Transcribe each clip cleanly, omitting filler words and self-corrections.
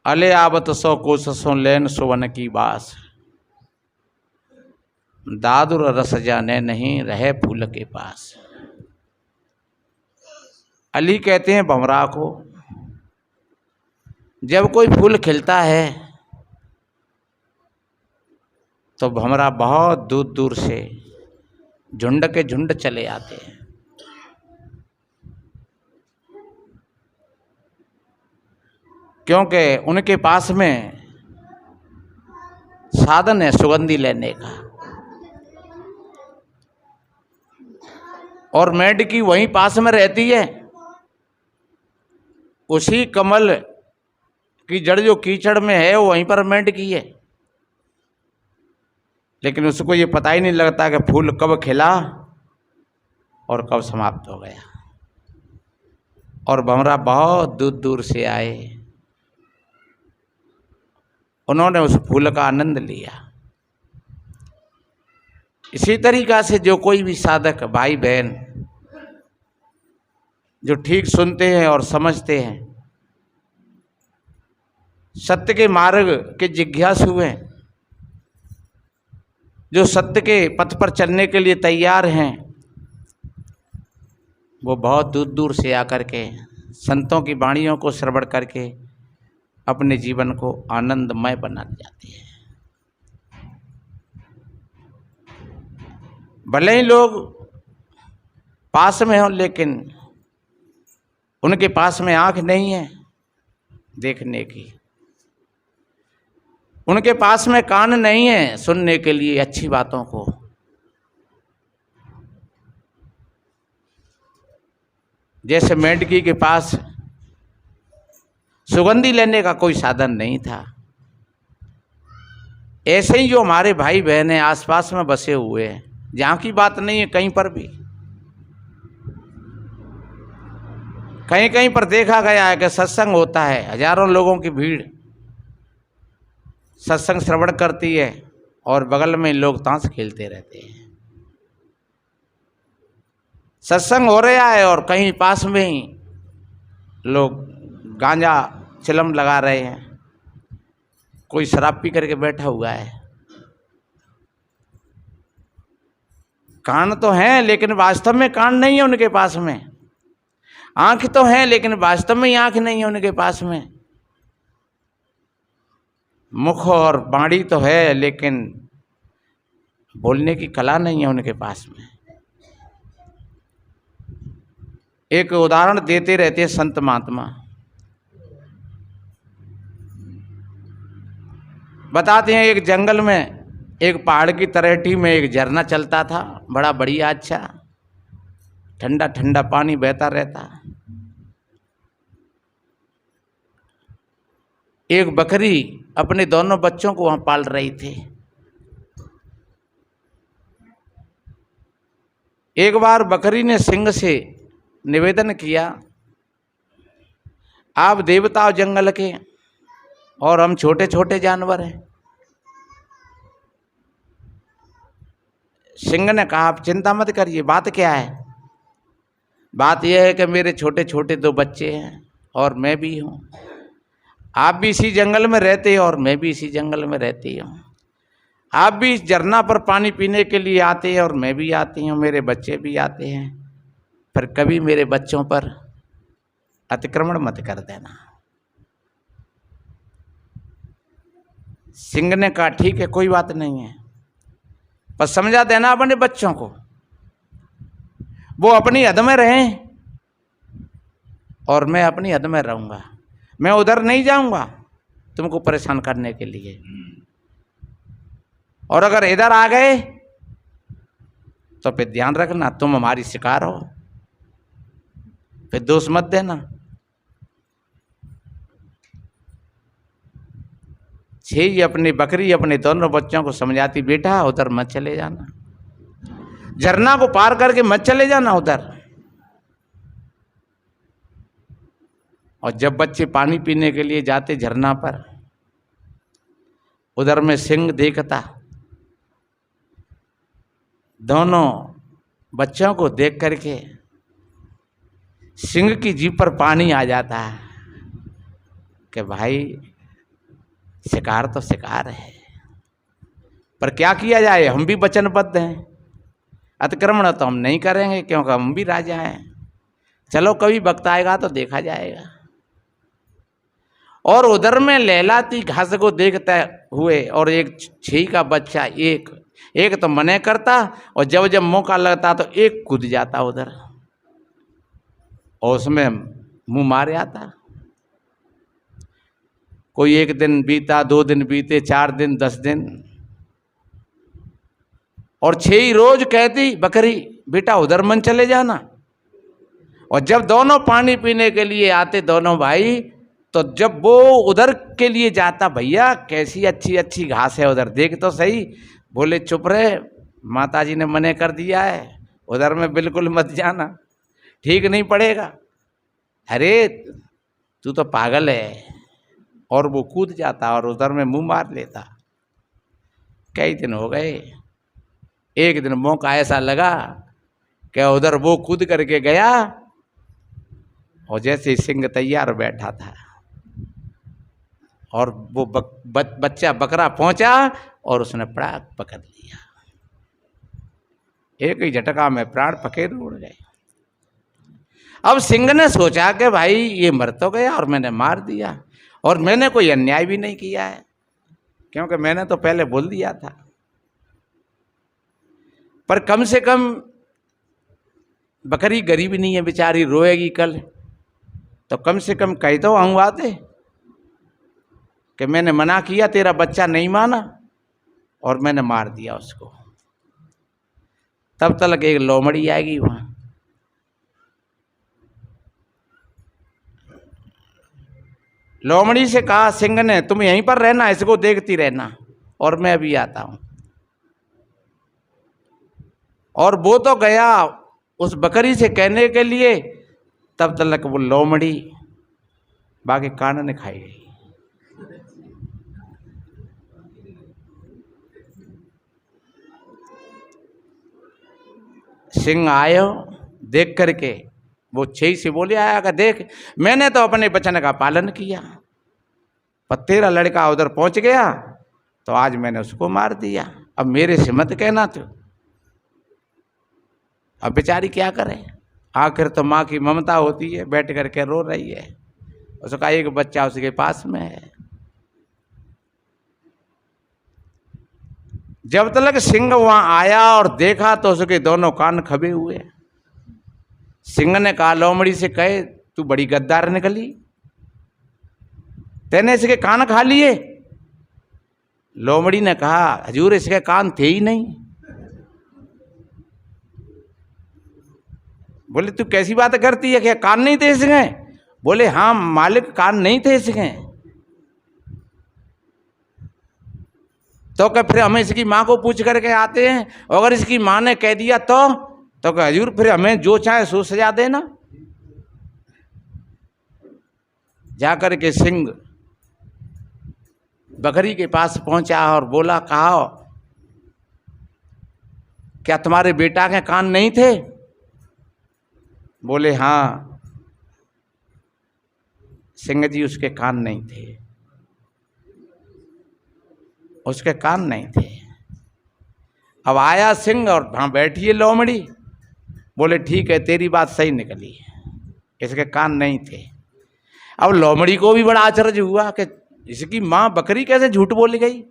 अले आवत सौ कोस सो लैन सुवन की बास, दादुर रस जाने नहीं रहे फूल के पास। अली कहते हैं भंवरा को, जब कोई फूल खिलता है तो भंवरा बहुत दूर दूर से झुंड के झुंड चले आते हैं। क्योंकि उनके पास में साधन है सुगंधी लेने का, और मेंढकी वहीं पास में रहती है। उसी कमल की जड़ जो कीचड़ में है वहीं पर मेंढकी है, लेकिन उसको ये पता ही नहीं लगता कि फूल कब खिला और कब समाप्त हो गया। और भंवरा बहुत दूर दूर से आए, उन्होंने उस फूल का आनंद लिया। इसी तरीक़ा से जो कोई भी साधक भाई बहन जो ठीक सुनते हैं और समझते हैं, सत्य के मार्ग के जिज्ञासु हैं, जो सत्य के पथ पर चलने के लिए तैयार हैं, वो बहुत दूर दूर से आकर के संतों की वाणियों को श्रवण करके अपने जीवन को आनंदमय बना जाते हैं। भले ही लोग पास में हों, लेकिन उनके पास में आँख नहीं है देखने की, उनके पास में कान नहीं है सुनने के लिए अच्छी बातों को। जैसे मेंढकी के पास सुगंधी लेने का कोई साधन नहीं था, ऐसे ही जो हमारे भाई बहन हैं आसपास में बसे हुए हैं, जहाँ की बात नहीं है कहीं पर भी, कहीं कहीं पर देखा गया है कि सत्संग होता है, हजारों लोगों की भीड़ सत्संग श्रवण करती है और बगल में लोग ताश खेलते रहते हैं। सत्संग हो रहा है और कहीं पास में ही लोग गांजा चिलम लगा रहे हैं, कोई शराब पी करके बैठा हुआ है। कान तो हैं लेकिन वास्तव में कान नहीं है उनके पास में, आंख तो है लेकिन वास्तव में आंख नहीं है उनके पास में, मुख और बाणी तो है लेकिन बोलने की कला नहीं है उनके पास में। एक उदाहरण देते रहते हैं संत महात्मा, बताते हैं एक जंगल में एक पहाड़ की तलहटी में एक झरना चलता था, बड़ा बढ़िया अच्छा ठंडा ठंडा पानी बहता रहता। एक बकरी अपने दोनों बच्चों को वहां पाल रही थी। एक बार बकरी ने सिंह से निवेदन किया, आप देवता हो जंगल के और हम छोटे छोटे जानवर हैं। सिंह ने कहा, आप चिंता मत करिए, बात क्या है? बात यह है कि मेरे छोटे छोटे दो बच्चे हैं और मैं भी हूँ, आप भी इसी जंगल में रहते हो और मैं भी इसी जंगल में रहती हूँ। आप भी इस झरना पर पानी पीने के लिए आते हैं और मैं भी आती हूँ, मेरे बच्चे भी आते हैं, पर कभी मेरे बच्चों पर अतिक्रमण मत कर देना। सिंह ने कहा, ठीक है कोई बात नहीं है, पर समझा देना अपने बच्चों को, वो अपनी हद में रहें और मैं अपनी हद में रहूँगा, मैं उधर नहीं जाऊँगा तुमको परेशान करने के लिए, और अगर इधर आ गए तो फिर ध्यान रखना तुम हमारी शिकार हो, फिर दोष मत देना। छह अपनी बकरी अपने दोनों बच्चों को समझाती, बेटा उधर मत चले जाना, झरना को पार करके मत चले जाना उधर। और जब बच्चे पानी पीने के लिए जाते झरना पर, उधर में सिंह देखता, दोनों बच्चों को देख करके सिंह की जीभ पर पानी आ जाता है कि भाई शिकार तो शिकार है, पर क्या किया जाए, हम भी वचनबद्ध हैं। अतिक्रमण तो हम नहीं करेंगे क्योंकि हम भी राजा हैं। चलो कभी वक्त आएगा तो देखा जाएगा। और उधर में लहलाती घास को देखते हुए और एक छही का बच्चा एक तो मने करता, और जब जब मौका लगता तो एक कूद जाता उधर और उसमें मुंह मार आता। कोई एक दिन बीता, 2 दिन बीते, 4 दिन, 10 दिन, और छही रोज कहती बकरी बेटा उधर मन चले जाना। और जब दोनों पानी पीने के लिए आते दोनों भाई, तो जब वो उधर के लिए जाता, भैया कैसी अच्छी अच्छी घास है उधर, देख तो सही। बोले चुप रहे, माताजी ने मने कर दिया है, उधर में बिल्कुल मत जाना, ठीक नहीं पड़ेगा। अरे तू तो पागल है। और वो कूद जाता और उधर में मुंह मार लेता। कई दिन हो गए, एक दिन मौका ऐसा लगा कि उधर वो कूद करके गया, और जैसे सिंह तैयार बैठा था और वो बच्चा बकरा पहुंचा और उसने प्राण पकड़ लिया। एक ही झटका में प्राण पखेरु उड़ गए। अब सिंह ने सोचा कि भाई ये मर तो गया और मैंने मार दिया, और मैंने कोई अन्याय भी नहीं किया है क्योंकि मैंने तो पहले बोल दिया था, पर कम से कम बकरी गरीब नहीं है बेचारी, रोएगी कल, तो कम से कम कह तो आऊँ आते कि मैंने मना किया, तेरा बच्चा नहीं माना और मैंने मार दिया उसको। तब तक एक लोमड़ी आएगी वहां। लोमड़ी से कहा सिंह ने, तुम यहीं पर रहना, इसको देखती रहना और मैं अभी आता हूं। और वो तो गया उस बकरी से कहने के लिए, तब तक वो लोमड़ी बाकी कान ने खाई गई। सिंह आयो, देख करके वो छही से बोले आया कि देख मैंने तो अपने वचन का पालन किया, पर तेरा लड़का उधर पहुंच गया तो आज मैंने उसको मार दिया, अब मेरे से मत कहना तू। अब बेचारी क्या करे, आखिर तो माँ की ममता होती है, बैठ करके रो रही है, उसका एक बच्चा उसके पास में है। जब तक सिंह वहां आया और देखा तो उसके दोनों कान खबे हुए। सिंह ने कहा लोमड़ी से, कहे तू बड़ी गद्दार निकली, तेने इसके कान खा लिए। लोमड़ी ने कहा हजूर इसके कान थे ही नहीं। बोले तू कैसी बात करती है, क्या कान नहीं थे इसके? बोले हाँ मालिक, कान नहीं थे इसके। तो क्या फिर हमें इसकी माँ को पूछ करके आते हैं, अगर इसकी माँ ने कह दिया तो क्या हजूर फिर हमें जो चाहे सो सजा देना। जाकर के सिंह बकरी के पास पहुंचा और बोला, कहा क्या तुम्हारे बेटा के कान नहीं थे? बोले हाँ सिंह जी, उसके कान नहीं थे, उसके कान नहीं थे। अब आया सिंह और वहां बैठी है लोमड़ी, बोले ठीक है तेरी बात सही निकली, इसके कान नहीं थे। अब लोमड़ी को भी बड़ा आश्चर्य हुआ कि इसकी माँ बकरी कैसे झूठ बोल गई,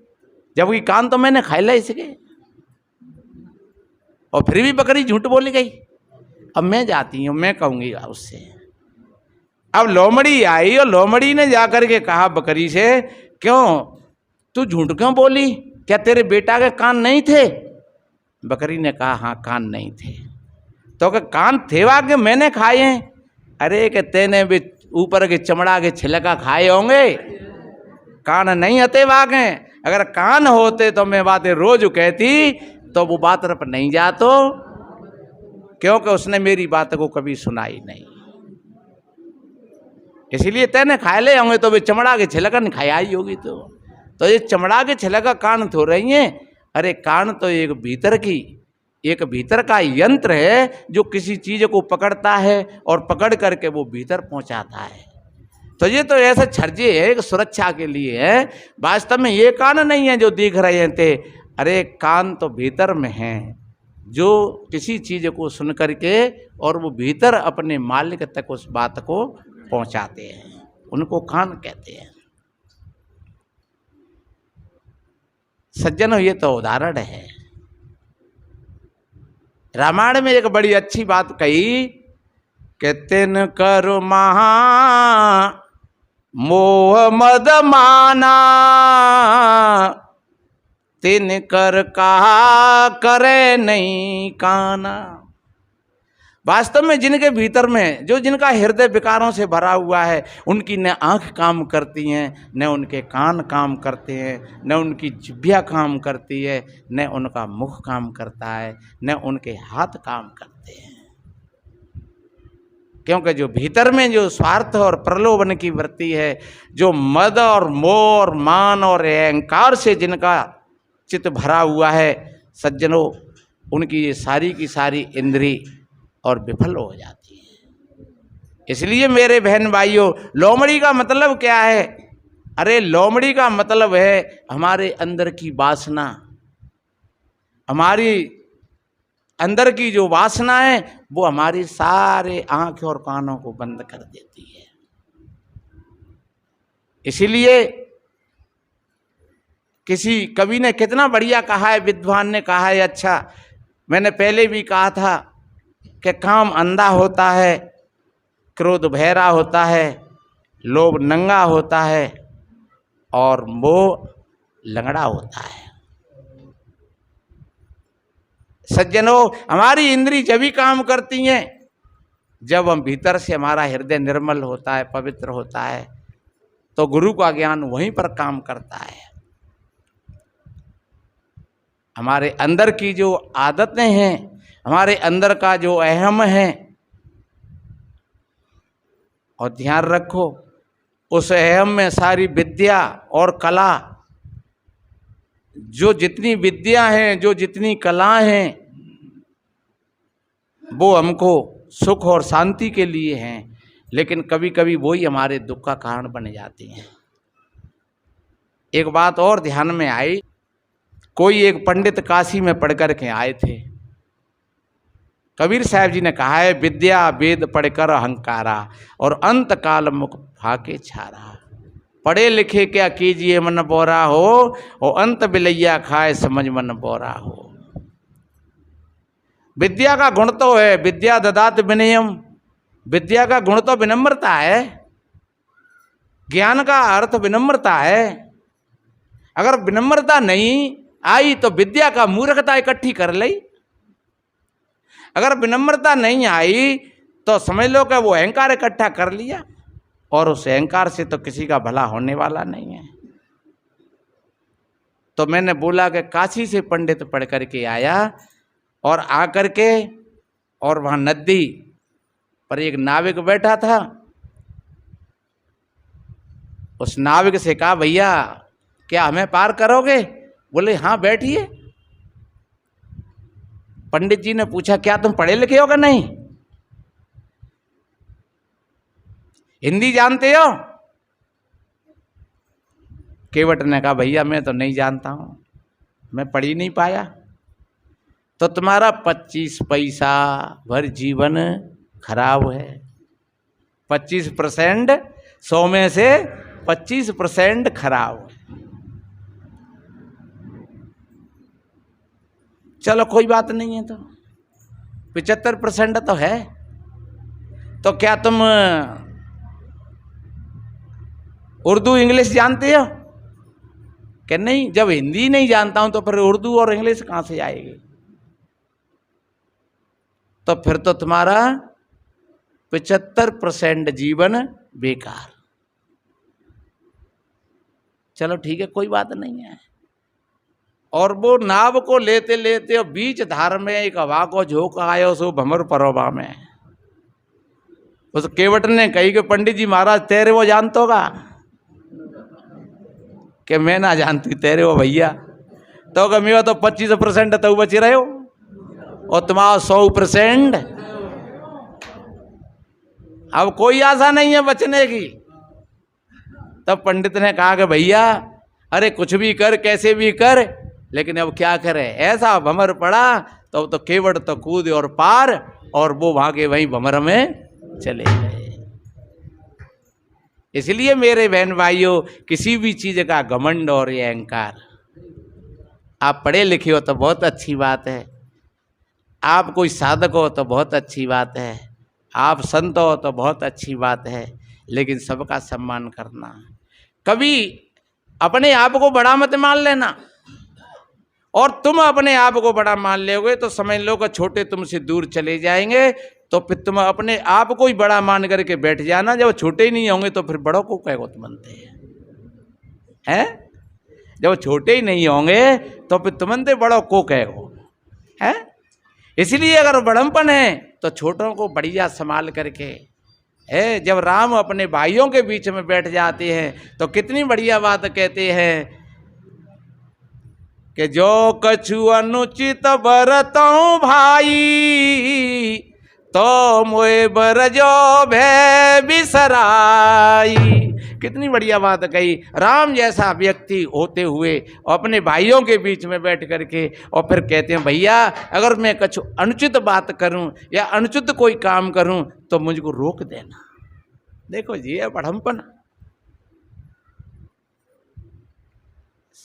जबकि कान तो मैंने खाए ला इसके, और फिर भी बकरी झूठ बोल गई। अब मैं जाती हूँ, मैं कहूँगी उससे। अब लोमड़ी आई और लोमड़ी ने जाकर के कहा बकरी से, क्यों तू झूठ क्यों बोली, क्या तेरे बेटा के कान नहीं थे? बकरी ने कहा हाँ कान नहीं थे। तो क्या कान थे वाके मैंने खाए हैं? अरे कि तेने भी ऊपर के चमड़ा के छिलका खाए होंगे, कान नहीं आते वाके। अगर कान होते तो मैं बातें रोज कहती, तो वो बात पर नहीं जातो, क्योंकि उसने मेरी बात को कभी सुनाई नहीं, इसीलिए तेने खाए ले होंगे। तो वे चमड़ा के छिलका नहीं खाया ही होगी। तो ये चमड़ा के छिलका कान थो रही हैं। अरे कान तो एक भीतर का यंत्र है जो किसी चीज को पकड़ता है और पकड़ करके वो भीतर पहुंचाता है। तो ये तो ऐसे छर्जे है कि सुरक्षा के लिए है, वास्तव में ये कान नहीं है जो दिख रहे थे। अरे कान तो भीतर में है, जो किसी चीज को सुन करके और वो भीतर अपने मालिक तक उस बात को पहुंचाते हैं, उनको कान कहते हैं। सज्जनों, ये तो उदाहरण है। रामायण में एक बड़ी अच्छी बात कही कि तिन कर महा मोह मद माना, तिन कर कहा करे नहीं काना। वास्तव में जिनके भीतर में, जो जिनका हृदय विकारों से भरा हुआ है, उनकी न आंख काम करती हैं, न उनके कान काम करते हैं, न उनकी जिह्वा काम करती है, न उनका मुख काम करता है, न उनके हाथ काम करते हैं। क्योंकि जो भीतर में जो स्वार्थ और प्रलोभन की वृत्ति है, जो मद और मोह और मान और अहंकार से जिनका चित्त भरा हुआ है, सज्जनों, उनकी ये सारी की सारी इंद्री और विफल हो जाती है। इसलिए मेरे बहन भाइयों, लोमड़ी का मतलब क्या है? अरे लोमड़ी का मतलब है हमारे अंदर की वासना, हमारी अंदर की जो वासना है वो हमारी सारे आंख और कानों को बंद कर देती है। इसीलिए किसी कवि ने कितना बढ़िया कहा है, विद्वान ने कहा है, अच्छा मैंने पहले भी कहा था कि काम अंधा होता है, क्रोध बहरा होता है, लोभ नंगा होता है और मोह लंगड़ा होता है। सज्जनों, हमारी इंद्री जब भी काम करती हैं जब हम भीतर से हमारा हृदय निर्मल होता है, पवित्र होता है, तो गुरु का ज्ञान वहीं पर काम करता है। हमारे अंदर की जो आदतें हैं, हमारे अंदर का जो अहम है, और ध्यान रखो उस अहम में सारी विद्या और कला, जो जितनी विद्या हैं, जो जितनी कला हैं, वो हमको सुख और शांति के लिए हैं, लेकिन कभी कभी वही हमारे दुख का कारण बन जाती हैं। एक बात और ध्यान में आई, कोई एक पंडित काशी में पढ़ कर के आए थे। कबीर साहब जी ने कहा है, विद्या वेद पढ़कर अहंकारा और अंत काल मुख फाके छारा। पढ़े लिखे क्या कीजिए मन बोरा हो, और अंत बिलैया खाए समझ मन बोरा हो। विद्या का गुण तो है विद्या ददात विनयम, विद्या का गुण तो विनम्रता है, ज्ञान का अर्थ विनम्रता है। अगर विनम्रता नहीं आई तो विद्या का मूर्खता इकट्ठी कर ली। अगर विनम्रता नहीं आई तो समझ लो कि वो अहंकार इकट्ठा कर लिया, और उस अहंकार से तो किसी का भला होने वाला नहीं है। तो मैंने बोला कि काशी से पंडित पढ़ करके आया, और आकर के और वहाँ नदी पर एक नाविक बैठा था। उस नाविक से कहा, भैया क्या हमें पार करोगे? बोले हाँ बैठिए। पंडित जी ने पूछा, क्या तुम पढ़े लिखे हो कि नहीं? हिंदी जानते हो? केवट ने कहा, भैया मैं तो नहीं जानता हूं, मैं पढ़ ही नहीं पाया। तो तुम्हारा 25 पैसा भर जीवन खराब है। 25%, 100 में से 25% खराब है। चलो कोई बात नहीं है, तो 75% तो है। तो क्या तुम उर्दू इंग्लिश जानते हो? कि नहीं, जब हिंदी नहीं जानता हूं तो फिर उर्दू और इंग्लिश कहां से आएगी? तो फिर तो तुम्हारा 75% जीवन बेकार। चलो ठीक है, कोई बात नहीं है। और वो नाव को लेते लेते बीच धार में एक हवा को झोंका आयो, सो भंवर परोबा में। उस केवट ने कही कि पंडित जी महाराज तैरे वो जानते होगा? कि मैं ना जानती तैरे वो भैया। तो कमी तो 25% तो बच रहे हो, और तुम्हारा 100%। अब कोई आशा नहीं है बचने की। तब पंडित ने कहा कि भैया अरे कुछ भी कर, कैसे भी कर, लेकिन अब क्या करे, ऐसा भंवर पड़ा तो केवड़ तो कूद और पार, और वो भागे वहीं भंवर में चले गए। इसलिए मेरे बहन भाइयों, किसी भी चीज का घमंड और ये अहंकार, आप पढ़े लिखे हो तो बहुत अच्छी बात है, आप कोई साधक हो तो बहुत अच्छी बात है, आप संत हो तो बहुत अच्छी बात है, लेकिन सबका सम्मान करना। कभी अपने आप को बड़ा मत मान लेना, और तुम अपने आप को बड़ा मान लोगे तो समझ लो कि छोटे तुमसे दूर चले जाएंगे। तो फिर तुम अपने आप को ही बड़ा मान करके बैठ जाना, जब छोटे ही नहीं होंगे तो फिर बड़ों को कहो तुम बनते हैं। जब छोटे ही नहीं होंगे तो फिर तुमंते बड़ों को कहो है। इसलिए अगर बड़म्पन है तो छोटों को बढ़िया संभाल करके है। जब राम अपने भाइयों के बीच में बैठ जाते हैं तो कितनी बढ़िया बात कहते हैं कि जो कछु अनुचित बरतऊं भाई, तो मोए बरजो भय बिसराई। कितनी बढ़िया बात कही। राम जैसा व्यक्ति होते हुए अपने भाइयों के बीच में बैठ करके और फिर कहते हैं भैया अगर मैं कुछ अनुचित बात करूं या अनुचित कोई काम करूं तो मुझको रोक देना। देखो जी ये बड़म्पन,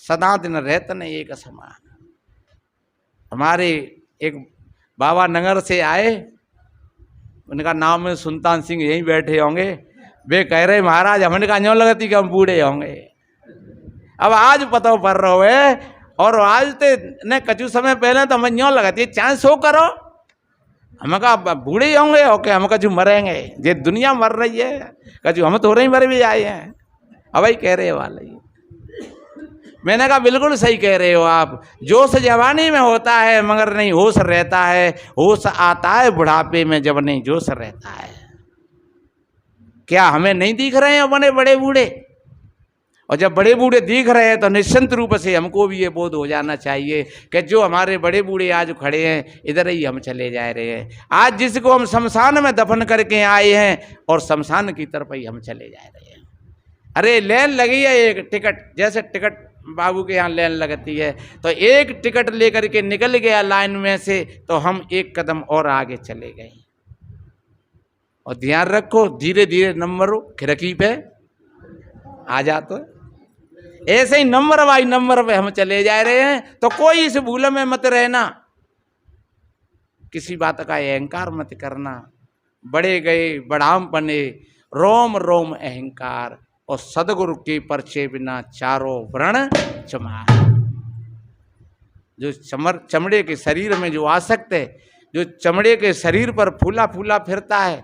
सदा दिन रहतन एक समान। हमारे एक बाबा नगर से आए, उनका नाम है सुल्तान सिंह, यहीं बैठे होंगे। वे कह रहे महाराज हमने कहा न्यों लगती कि हम बूढ़े होंगे। अब आज पता पड़ रहा है, और आज ते ने कछु समय पहले तो हमें न्यों लगती चाहे सो करो, हम कहा बूढ़े होंगे ओके, हम कछु मरेंगे, ये दुनिया मर रही है, कछु हम तो रही मर भी आए हैं। अब भाई कह रहे वाले, मैंने कहा बिल्कुल सही कह रहे हो आप। जोश जवानी में होता है मगर नहीं होश रहता है, होश आता है बुढ़ापे में जब नहीं जोश रहता है। क्या हमें नहीं दिख रहे हैं अपने बड़े बूढ़े? और जब बड़े बूढ़े दिख रहे हैं तो निश्चिंत रूप से हमको भी ये बोध हो जाना चाहिए कि जो हमारे बड़े बूढ़े आज खड़े हैं इधर ही हम चले जा रहे हैं। आज जिसको हम शमशान में दफन करके आए हैं और शमशान की तरफ ही हम चले जा रहे हैं। अरे लाइन लगी है एक टिकट, जैसे टिकट बाबू के यहाँ लाइन लगती है, तो एक टिकट लेकर के निकल गया लाइन में से तो हम एक कदम और आगे चले गए। और ध्यान रखो धीरे धीरे नंबर खिड़की पे आ जाते, ऐसे ही नंबर बाई नंबर पे हम चले जा रहे हैं। तो कोई इस भूल में मत रहना, किसी बात का अहंकार मत करना। बड़े गए बढ़ाम बने, रोम रोम अहंकार, और सदगुरु के परचे बिना चारों व्रण चमार। जो चमड़े के शरीर में जो आसक्त है, जो चमड़े के शरीर पर फूला फूला फिरता है,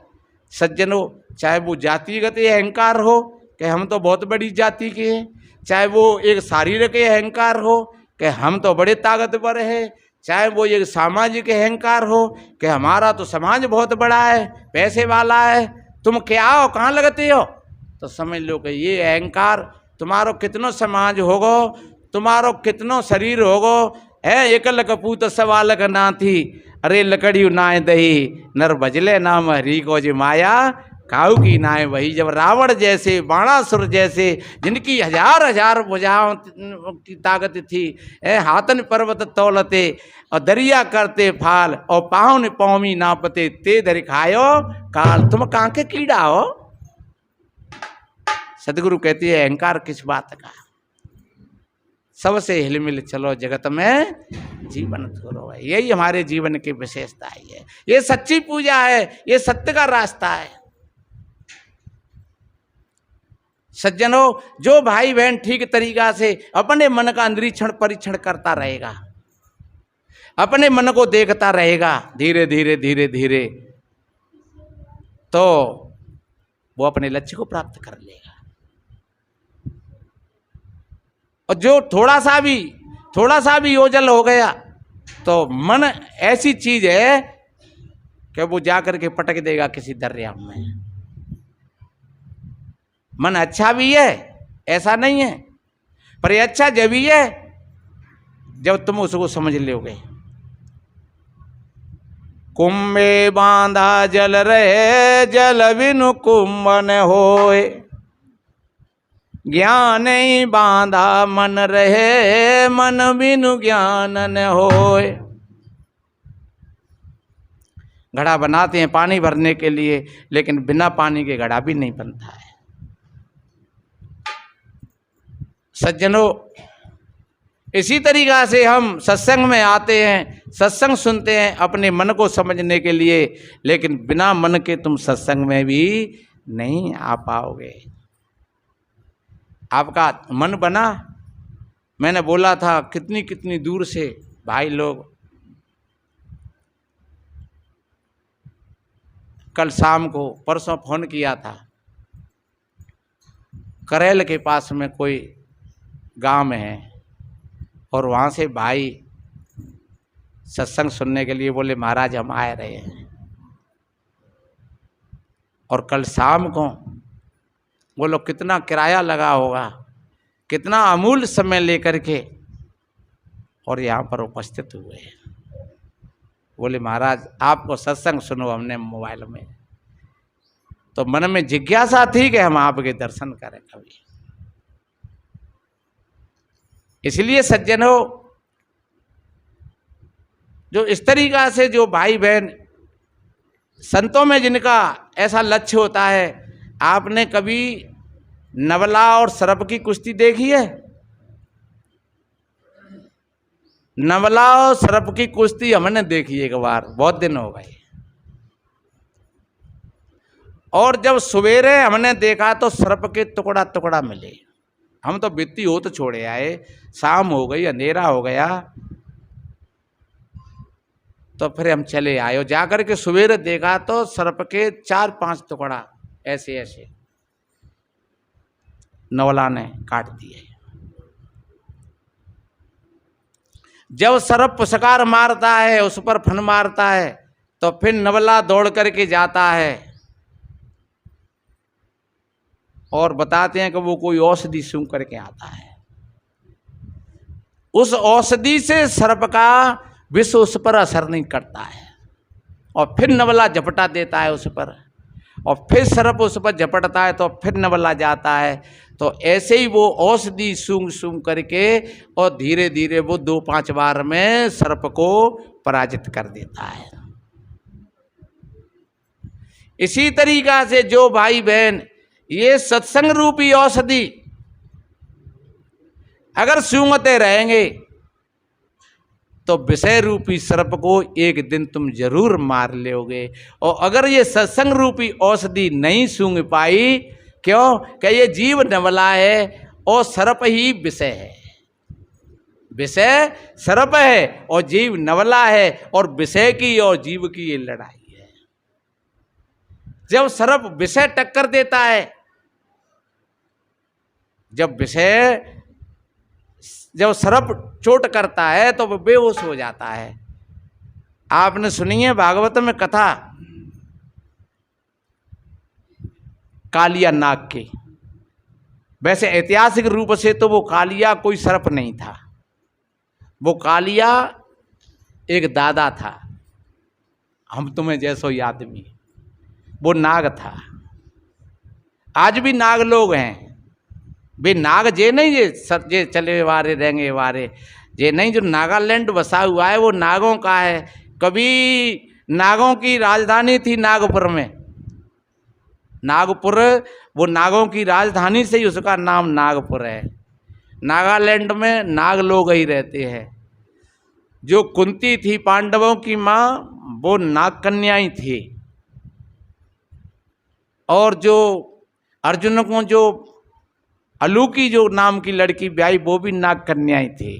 सज्जनों चाहे वो जातिगत अहंकार हो कि हम तो बहुत बड़ी जाति के हैं, चाहे वो एक शारीरिक अहंकार हो कि हम तो बड़े ताकतवर है, चाहे वो एक सामाजिक अहंकार हो कि हमारा तो समाज बहुत बड़ा है, पैसे वाला है, तुम क्या हो कहाँ लगते हो, तो समझ लो कि ये अहंकार तुम्हारो कितनो समाज होगो, तुम्हारो कितनो शरीर होगो है। एकल कपूत सवालक ना थी, अरे लकड़ी नाय दही, नर भजले नाम हरी को जी माया, काऊ की नाय वही। जब रावण जैसे बाणासुर जैसे जिनकी हजार हजार भुजाओं की ताकत थी, हाथन पर्वत तौलते और दरिया करते फाल, और पाहुन पौमी नापते ते धरि खायो काल, तुम कहाँ के कीड़ा हो। सदगुरु कहती है अहंकार किस बात का, सबसे हिलमिल चलो जगत में जीवन थोरो है। यही हमारे जीवन की विशेषता है, ये सच्ची पूजा है, ये सत्य का रास्ता है। सज्जनों जो भाई बहन ठीक तरीका से अपने मन का निरीक्षण परीक्षण करता रहेगा, अपने मन को देखता रहेगा धीरे धीरे धीरे धीरे, तो वो अपने लक्ष्य को प्राप्त कर लेगा। और जो थोड़ा सा भी ओझल हो गया तो मन ऐसी चीज है कि वो जाकर के पटक देगा किसी दरिया में। मन अच्छा भी है ऐसा नहीं है, पर ये अच्छा जब भी है जब तुम उसको समझ लोगे। कुंभे बांधा जल रहे, जल बिनु कुंभ न होए, ज्ञान ही बांधा मन रहे, मन बिनु ज्ञान न होए। घड़ा बनाते हैं पानी भरने के लिए, लेकिन बिना पानी के घड़ा भी नहीं बनता है। सज्जनों, इसी तरीका से हम सत्संग में आते हैं, सत्संग सुनते हैं अपने मन को समझने के लिए, लेकिन बिना मन के तुम सत्संग में भी नहीं आ पाओगे। आपका मन बना, मैंने बोला था कितनी कितनी दूर से भाई लोग कल शाम को, परसों फोन किया था, करेल के पास में कोई गांव में है, और वहाँ से भाई सत्संग सुनने के लिए बोले महाराज हम आ रहे हैं। और कल शाम को वो लोग कितना किराया लगा होगा, कितना अमूल्य समय लेकर के और यहाँ पर उपस्थित हुए हैं। बोले महाराज आपको सत्संग सुनो हमने मोबाइल में, तो मन में जिज्ञासा थी कि हम आपके दर्शन करें कभी। इसलिए सज्जनों, जो इस तरीका से जो भाई बहन संतों में जिनका ऐसा लक्ष्य होता है, आपने कभी नवला और सर्प की कुश्ती देखी है? नवला और सर्प की कुश्ती हमने देखी एक बार, बहुत दिन हो गए। और जब सवेरे हमने देखा तो सर्प के टुकड़ा टुकड़ा मिले। हम तो बित्ती हो तो छोड़े आए, शाम हो गई, अंधेरा हो गया, तो फिर हम चले आए। और जाकर के सवेरे देखा तो सर्प के 4-5 टुकड़ा ऐसे ऐसे नवला ने काट दिए। जब सर्प पुशकार मारता है, उस पर फन मारता है, तो फिर नवला दौड़ करके जाता है और बताते हैं कि वो कोई औषधि सूंघ करके आता है। उस औषधि से सर्प का विष उस पर असर नहीं करता है, और फिर नवला झपटा देता है उस पर, और फिर सर्प उस पर झपटता है तो फिर नवला जाता है। तो ऐसे ही वो औषधि सूंघ सूंघ करके और धीरे धीरे वो 2-5 बार में सर्प को पराजित कर देता है। इसी तरीका से जो भाई बहन ये सत्संग रूपी औषधि अगर सूंघते रहेंगे तो विषय रूपी सर्प को एक दिन तुम जरूर मार लोगे। और अगर ये सत्संग रूपी औषधि नहीं सूंघ पाई, क्यों? कि ये जीव नवला है और सर्प ही विषय है। विषय सर्प है और जीव नवला है, और विषय की और जीव की ये लड़ाई है। जब सर्प विषय टक्कर देता है, जब सर्प चोट करता है तो वो बेहोश हो जाता है। आपने सुनी है भागवत में कथा कालिया नाग की। वैसे ऐतिहासिक रूप से तो वो कालिया कोई सर्प नहीं था, वो कालिया एक दादा था, हम तुम्हें जैसो ही आदमी, वो नाग था। आज भी नाग लोग हैं, वे नाग जे नहीं जे चले वारे रहेंगे वारे, जे नहीं जो नागालैंड बसा हुआ है वो नागों का है। कभी नागों की राजधानी थी नागपुर में, नागपुर वो नागों की राजधानी से ही उसका नाम नागपुर है। नागालैंड में नाग लोग ही रहते हैं। जो कुंती थी पांडवों की माँ, वो नाग कन्या ही थी, और जो अर्जुन को जो अलूकी जो नाम की लड़की ब्याई, वो भी नाग कन्या ही थी।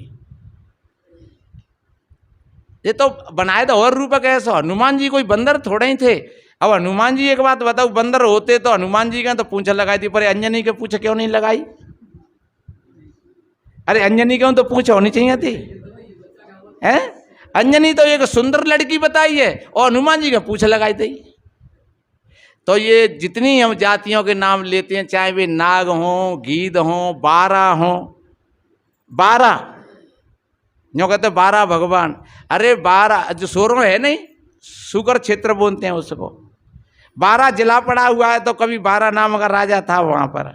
ये तो बनाए तो और रूपक ऐसा। हनुमान जी कोई बंदर थोड़े ही थे। अब हनुमान जी, एक बात बताओ, बंदर होते तो हनुमान जी का तो पूंछ लगाई थी, पर अंजनी के पूंछ क्यों नहीं लगाई? अरे अंजनी क्यों तो पूंछ होनी चाहिए थी, हैं? अंजनी तो एक सुंदर लड़की बताई है और हनुमान जी का पूंछ लगाई थी। तो ये जितनी हम जातियों के नाम लेते हैं, चाहे वे नाग हों, गीद हों, 12 हों, 12 जो कहते 12 भगवान। अरे 12 जो सोरों है नहीं, सुगर क्षेत्र बोलते हैं उसको, 12 जिला पड़ा हुआ है। तो कभी 12 नाम का राजा था वहाँ पर।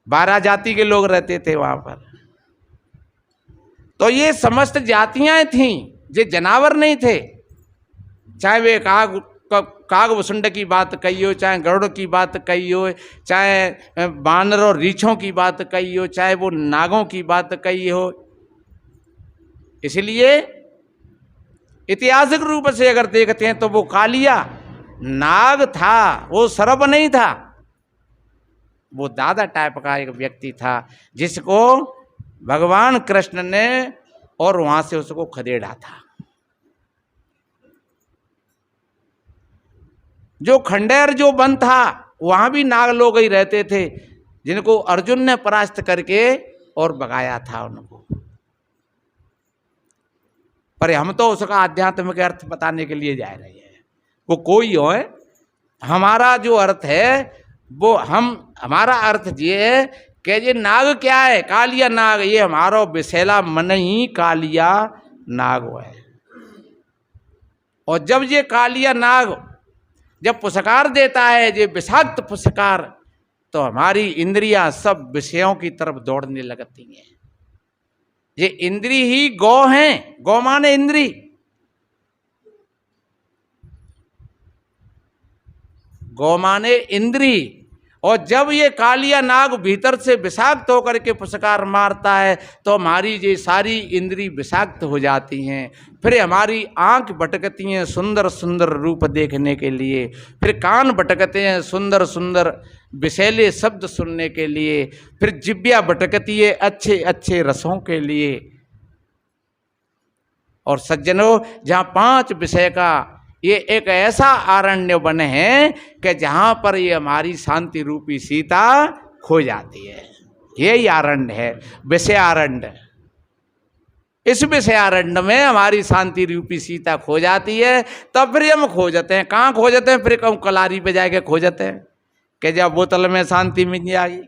12 जाति के लोग रहते थे वहां पर। तो ये समस्त जातियां थीं, ये जनावर नहीं थे। चाहे वे काग की बात कही हो, चाहे गरुड़ की बात कही हो, चाहे बानर और रीछों की बात कही हो, चाहे वो नागों की बात कही हो। इसलिए ऐतिहासिक रूप से अगर देखते हैं तो वो कालिया नाग था, वो सर्प नहीं था। वो दादा टाइप का एक व्यक्ति था जिसको भगवान कृष्ण ने और वहां से उसको खदेड़ा था। जो खंडेर जो वन था वहां भी नाग लोग ही रहते थे, जिनको अर्जुन ने परास्त करके और भगाया था उनको। पर हम तो उसका आध्यात्मिक अर्थ बताने के लिए जा रहे हैं। वो कोई हो, हमारा जो अर्थ है वो हमारा अर्थ ये है कि ये नाग क्या है, कालिया नाग, ये हमारा विशैला मन ही कालिया नाग है। और जब ये कालिया नाग जब पुरस्कार देता है, ये विषाक्त पुरस्कार, तो हमारी इंद्रियां सब विषयों की तरफ दौड़ने लगती हैं। ये इंद्री ही गौ हैं, गौ माने इंद्री। गौ माने इंद्री। और जब ये कालिया नाग भीतर से विषाक्त होकर के पुरस्कार मारता है तो हमारी ये सारी इंद्री विषाक्त हो जाती हैं। फिर हमारी आंख भटकती हैं सुंदर सुंदर रूप देखने के लिए, फिर कान भटकते हैं सुंदर सुंदर विषैले शब्द सुनने के लिए, फिर जिह्वा भटकती है अच्छे अच्छे रसों के लिए। और सज्जनों, जहाँ 5 विषय का ये एक ऐसा आरण्य वन है कि जहाँ पर ये हमारी शांति रूपी सीता खो जाती है। यही आरण्य है विषयारण्य। इस विषयारण्य में हमारी शांति रूपी सीता खो जाती है। तब फिर हम खो जाते हैं। कहाँ खो जाते हैं? फिर कहूँ कलारी पे जाके खो जाते हैं कि जब बोतल में शांति मिल जाएगी।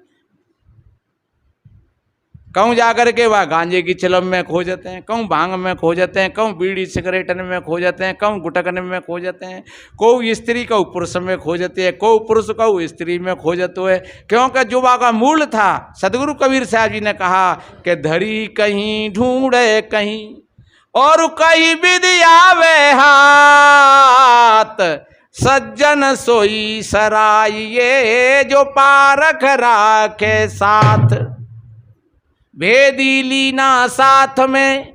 कहूँ जाकर के वह गांजे की चिलम में खो जाते हैं, कहूँ भांग में खो जाते हैं, कहूँ बीड़ी सिगरेटन में खो जाते हैं, कहूँ गुटकन में खो जाते हैं, को स्त्री को पुरुष में खो जाते हैं, को पुरुष को स्त्री में खो जाते हैं। क्योंकि जुबा का मूल था। सदगुरु कबीर साहब जी ने कहा कि धरी कहीं ढूंढे कहीं और कहीं विधि आवे हाथ, सज्जन सोई सराय ये जो पारख राखे साथ। भेदी लीना साथ में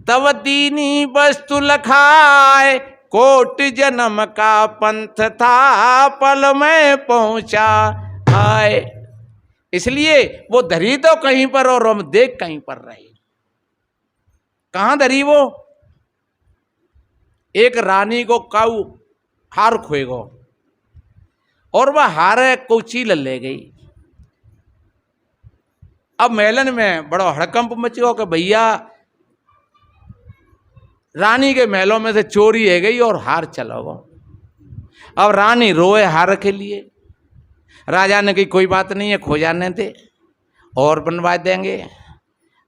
तव दीनी वस्तु लखाए, कोट जन्म का पंथ था पल में पहुंचा आए। इसलिए वो धरी तो कहीं पर और हम देख कहीं पर रहे। कहां धरी वो? एक रानी को काऊ हार खोएगो और वह हार को चील ले गई। अब मेलन में बड़ा हड़कंप मच गया कि भैया रानी के महलों में से चोरी है गई और हार चला गया। अब रानी रोए हार के लिए। राजा ने कही कोई बात नहीं है, खो जाने दे और बनवा देंगे।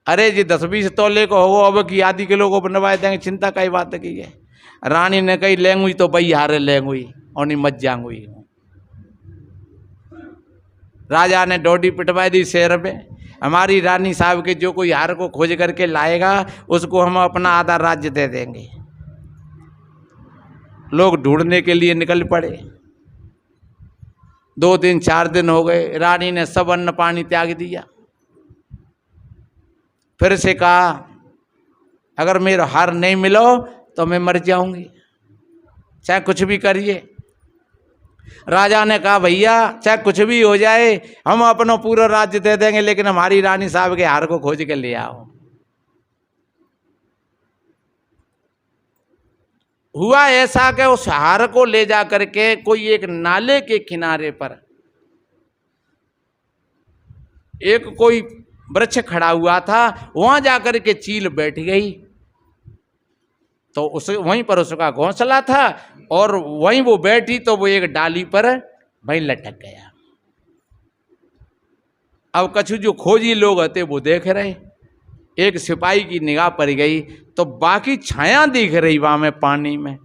अरे जी 10-20 तोले को हो, अब की आधी किलो को बनवा देंगे, चिंता कई बात की है। रानी ने कही लेंगुई तो भाई हारे लेंगुई और नहीं मत जाऊंगी। राजा ने डोडी पिटवाई दी शहर में। हमारी रानी साहब के जो कोई हार को खोज करके लाएगा उसको हम अपना आधा राज्य दे देंगे। लोग ढूंढने के लिए निकल पड़े। 2 दिन 4 दिन हो गए, रानी ने सब अन्न पानी त्याग दिया। फिर से कहा अगर मेरा हार नहीं मिलो तो मैं मर जाऊंगी, चाहे कुछ भी करिए। राजा ने कहा भैया चाहे कुछ भी हो जाए हम अपना पूरा राज्य दे देंगे, लेकिन हमारी रानी साहब के हार को खोज के ले आओ। हुआ ऐसा कि उस हार को ले जा करके कोई एक नाले के किनारे पर एक कोई वृक्ष खड़ा हुआ था, वहां जाकर के चील बैठ गई। तो उस वहीं पर उसका घोंसला था और वहीं वो बैठी तो वो एक डाली पर वहीं लटक गया। अब कछु जो खोजी लोग होते वो देख रहे। एक सिपाही की निगाह पड़ गई तो बाकी छाया दिख रही वहां में पानी में।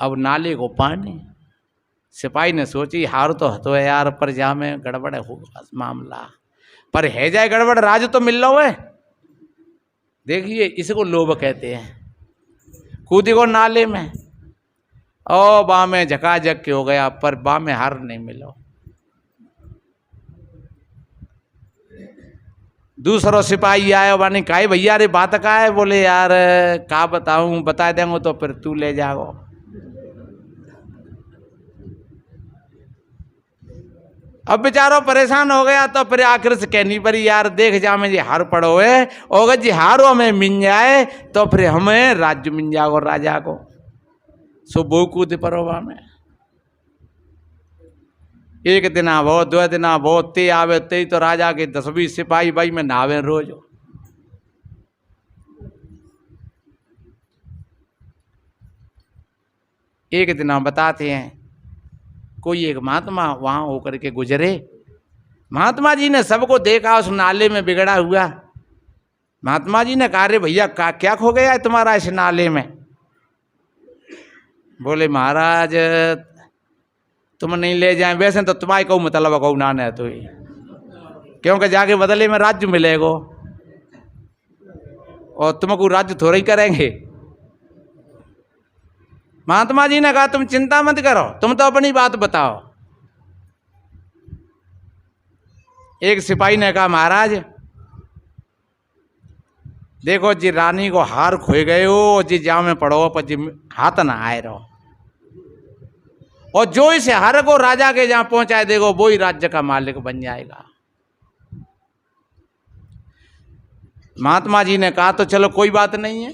अब नाले को पानी, सिपाही ने सोची हार तो हतो है यार, पर जा में गड़बड़ होगा मामला, पर है जाए गड़बड़, राज तो मिल लो है। देखिए इसको लोभ कहते हैं। कूदी को नाले में, ओ बा में झकाझक के हो गया, पर बा में हार नहीं मिलो। दूसरो सिपाही आयो, बानी काई भैया रे बात का है, बोले यार का बताऊं, बता देंगे तो फिर तू ले जाओ। अब बेचारो परेशान हो गया, तो फिर आखिर से कहनी पड़ी यार देख जा में जी हार पड़ो है, अगर जी हारो हमें मिल जाए तो फिर हमें राज्य मिल जाओ राजा को। सो बो कूद परोवा में एक दिन आवो, दो दिन आवो, ते आवे ते तो राजा के 10-20 सिपाही भाई में नावे रोज। एक दिन हम बताते हैं, कोई एक महात्मा वहां होकर के गुजरे। महात्मा जी ने सबको देखा उस नाले में बिगड़ा हुआ। महात्मा जी ने कहा रे भैया क्या खो गया है तुम्हारा इस नाले में? बोले महाराज तुम नहीं ले जाए, वैसे तो तुम्हारी कहूँ मतलब कहूँ ना है तो, क्योंकि जाके बदले में राज्य मिलेगा और तुमको राज्य थोड़ा ही करेंगे। महात्मा जी ने कहा तुम चिंता मत करो, तुम तो अपनी बात बताओ। एक सिपाही ने कहा महाराज देखो जी रानी को हार खोए गए हो जी, जाओ में पड़ो पर जी हाथ ना आए रहो, और जो इस हार को राजा के जहां पहुंचाए देखो वो ही राज्य का मालिक बन जाएगा। महात्मा जी ने कहा तो चलो कोई बात नहीं है,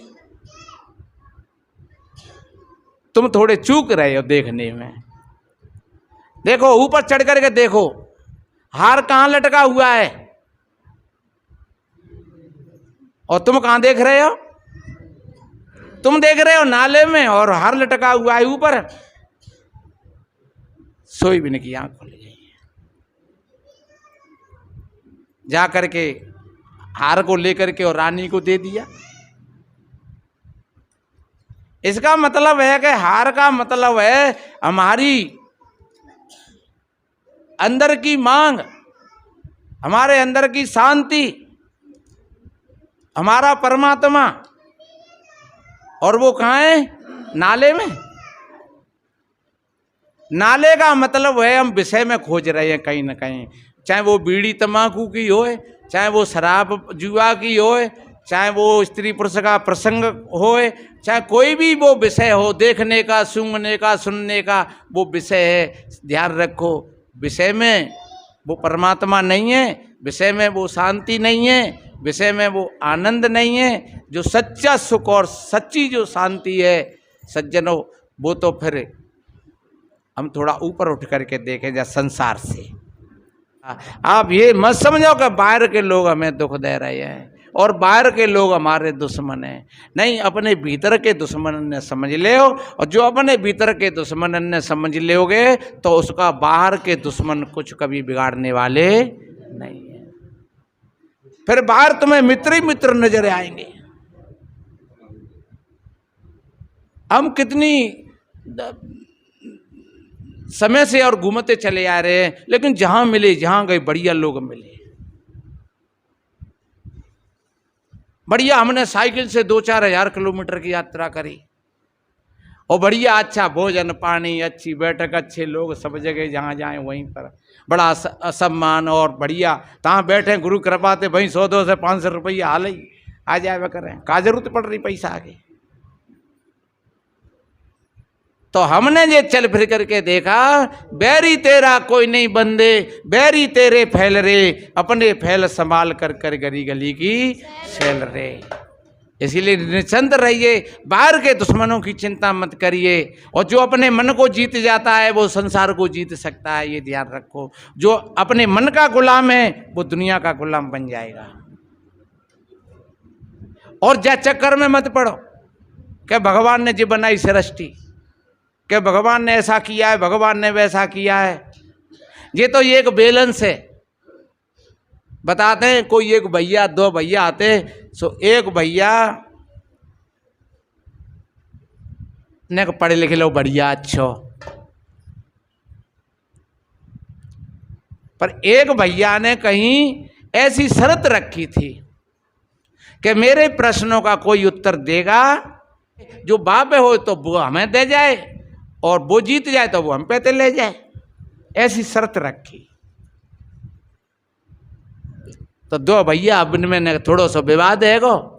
तुम थोड़े चूक रहे हो देखने में। देखो ऊपर चढ़ करके देखो हार कहां लटका हुआ है, और तुम कहां देख रहे हो? तुम देख रहे हो नाले में और हार लटका हुआ है ऊपर। सोई बिन की आंख खुल गई, जा करके हार को लेकर के और रानी को दे दिया। इसका मतलब है कि हार का मतलब है हमारी अंदर की मांग, हमारे अंदर की शांति, हमारा परमात्मा, और वो कहाँ है? नाले में। नाले का मतलब है हम विषय में खोज रहे हैं कहीं ना कहीं, चाहे वो बीड़ी तंबाकू की होए, चाहे वो शराब जुआ की होए, चाहे वो स्त्री पुरुष का प्रसंग होए, चाहे कोई भी वो विषय हो, देखने का, सूंघने का, सुनने का वो विषय है। ध्यान रखो विषय में वो परमात्मा नहीं है, विषय में वो शांति नहीं है, विषय में वो आनंद नहीं है। जो सच्चा सुख और सच्ची जो शांति है सज्जनों, वो तो फिर हम थोड़ा ऊपर उठ करके देखें जा संसार से। आप ये मत समझो कि बाहर के लोग हमें दुख दे रहे हैं और बाहर के लोग हमारे दुश्मन हैं। नहीं, अपने भीतर के दुश्मन ने समझ ले हो, और जो अपने भीतर के दुश्मन ने समझ लोगे तो उसका बाहर के दुश्मन कुछ कभी बिगाड़ने वाले नहीं है। फिर बाहर तुम्हें मित्र ही मित्र नजर आएंगे। हम कितनी समय से और घूमते चले आ रहे हैं, लेकिन जहां मिले, जहां गए बढ़िया लोग मिले, बढ़िया। हमने साइकिल से 2-4 हज़ार किलोमीटर की यात्रा करी और बढ़िया अच्छा भोजन पानी, अच्छी बैठक, अच्छे लोग, सब जगह जहाँ जाएं वहीं पर बड़ा सम्मान और बढ़िया। तहाँ बैठे गुरु कृपा से वहीं 100-200 से 500 रुपया हाल ही आ जाए करें, का जरूरत पड़ रही पैसा आगे। तो हमने ये चल फिर करके देखा, बैरी तेरा कोई नहीं बंदे, बैरी तेरे फैल रे, अपने फैल संभाल कर कर गली गली की सैल रे। इसीलिए निश्चिंत रहिए, बाहर के दुश्मनों की चिंता मत करिए, और जो अपने मन को जीत जाता है वो संसार को जीत सकता है, ये ध्यान रखो। जो अपने मन का गुलाम है वो दुनिया का गुलाम बन जाएगा। और जा चक्कर में मत पड़ो कि भगवान ने जी बनाई सृष्टि, कि भगवान ने ऐसा किया है, भगवान ने वैसा किया है। ये तो एक बैलेंस है। बताते हैं कोई एक भैया, 2 भैया आते, सो एक भैया ने पढ़े लिखे लो बढ़िया अच्छो, पर एक भैया ने कहीं ऐसी शर्त रखी थी कि मेरे प्रश्नों का कोई उत्तर देगा, जो बाप हो तो वो हमें दे जाए और वो जीत जाए तो वो हम पे ले जाए, ऐसी शर्त रखी। तो दो भैया अब इनमें थोड़ा सा विवाद है गो।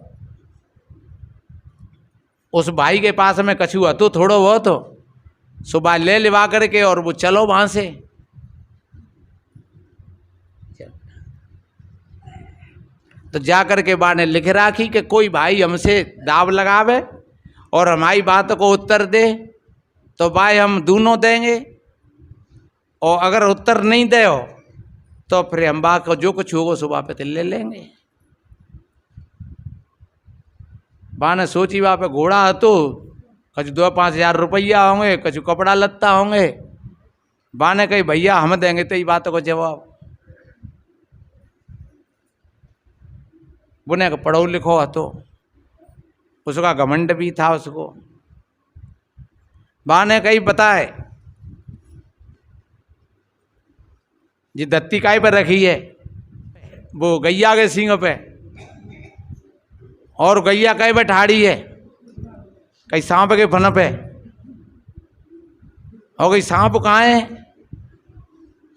उस भाई के पास में कछु हतो थोड़ो बहुत हो, सुबह ले लिवा करके और वो चलो वहां से। तो जाकर के बा ने लिख राखी कि कोई भाई हमसे दाव लगावे और हमारी बात को उत्तर दे तो भाई हम दोनों देंगे, और अगर उत्तर नहीं दे हो तो फिर हम बात को जो कुछ होगा सुबह पे ले लेंगे। बा ने सोची वहाँ पे घोड़ा तो कछु 2-5 हज़ार रुपया होंगे, कछु कपड़ा लत्ता होंगे। बा ने कही भैया हम देंगे तो ये बातों को जवाब। बुने का पढ़ो लिखो हतो, उसका घमंड भी था उसको। बा ने कही बताए जी दत्ती काय पर रखी है, वो गैया के सींग पे, और गैया काय पे ठाड़ी है, कहीं सांप के फन पे, और कहीं सांप कहाँ है,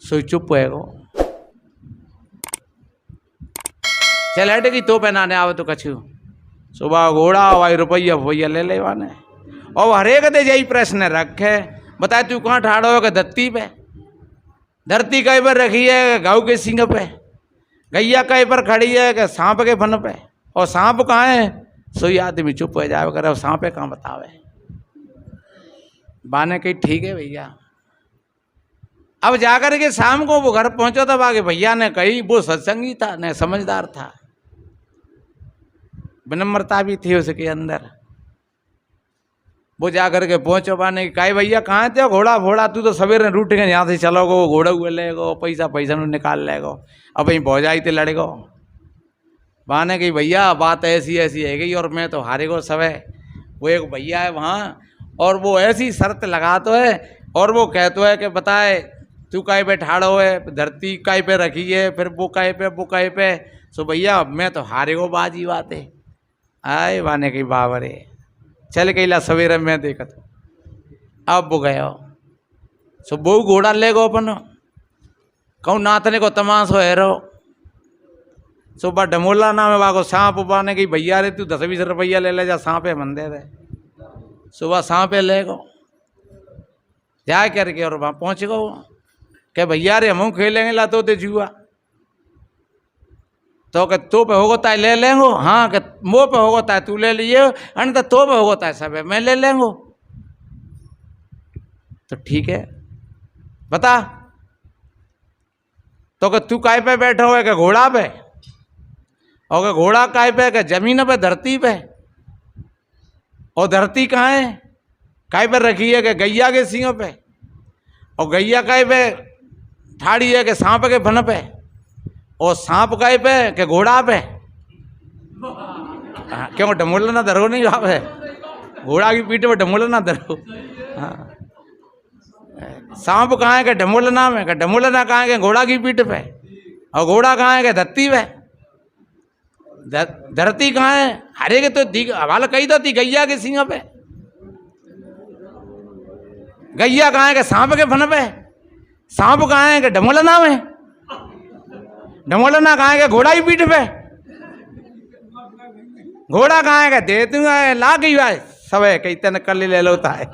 सो चुप है वो। चल हटे की तो पहनाने आवे तो कछु सुबह घोड़ा वाई रुपया भैया ले ले वाने। और हरेक दे यही प्रश्न रखे, बताए तू कहाँ ठाड़ो है? धरती पे। धरती कहीं पर रखी है? गाँव के सिंह पे। गैया कहीं पर खड़ी है? कि सांप के फन पे। और सांप कहाँ है? सोई आदमी चुप हो जाए करे सांप कहाँ बतावे। बाने कही ठीक है भैया। अब जाकर के शाम को वो घर पहुंचो तब आगे भैया ने कही, वो सत्संगी था न समझदार था, विनम्रता भी थी उसके अंदर। वो जाकर के पहुंचो बाने कही भैया कहाँ थे? घोड़ा घोड़ा तू तो सवेरे रूट गए यहाँ से चलोगो, घोड़ा हुए लेगो, पैसा पैसा निकाल लेगो, अब वहीं भौजाई ते लड़ेगो। बाने कही भैया बात ऐसी ऐसी है गई और मैं तो हारेगो सब है। वो एक भैया है वहाँ और वो ऐसी शर्त लगातो है और वो कहतो है कि बताए तू काहे पे ठाड़ो है? धरती काहे पे रखी है? फिर वो काहे पे वो काहे पे? सो भैया मैं तो हारेगो बाजी बात है। आए बाने की बाबरे चल गईला सवेरे मैं देखा तो अब वो गया। सो वो घोड़ा ले गो अपन कहूँ नाथने को तमाशो है रो। सुबह डमोला नाम है वाको सांप बाने की भैया रे तू 10-20 रुपया ले जा सांप है मन दे दे। सुबह सांप ले गो जा करके और वहाँ पहुँच गो के भैया रे हम खेलेंगे ला तो जुआ तो के तो पे होगो ताय ले लेंगो। हाँ के मो पे होगो ताय तू ले लिए अन तो पे होगो ताय सब मैं ले लेंगो। तो ठीक है बता तो के तू काय पे बैठो है? के घोड़ा पे। और के घोड़ा काय पे? के जमीन पे धरती पे। और धरती कहाँ है? काय पे रखी है? के गैया के सींग पे। और गैया काय पे ठाड़ी है? के सांप के फन पे। और सांप काय पे? के घोड़ा पे। क्यों डमोला ना धरो नहीं आप है घोड़ा की पीठ पे डमोला ना धरो। हाँ सांप कहाँ है? के डमोलना में। के डमोलना कहाँ है? के घोड़ा की पीठ पे। और घोड़ा कहाँ है? के धरती पे। धरती कहाँ है? हरे के तो हवाला कही तो थी गैया के सींग पे। गैया कहाँ है? के सांप के फन पे। सांप कहाँ है? के डमोलना में। डमोलना कहाँ है? के घोड़ा की पीठ पे। घोड़ा कहाँ है? के दे दूंगा ला गई भाई सब है कई तन कल ले लोता है।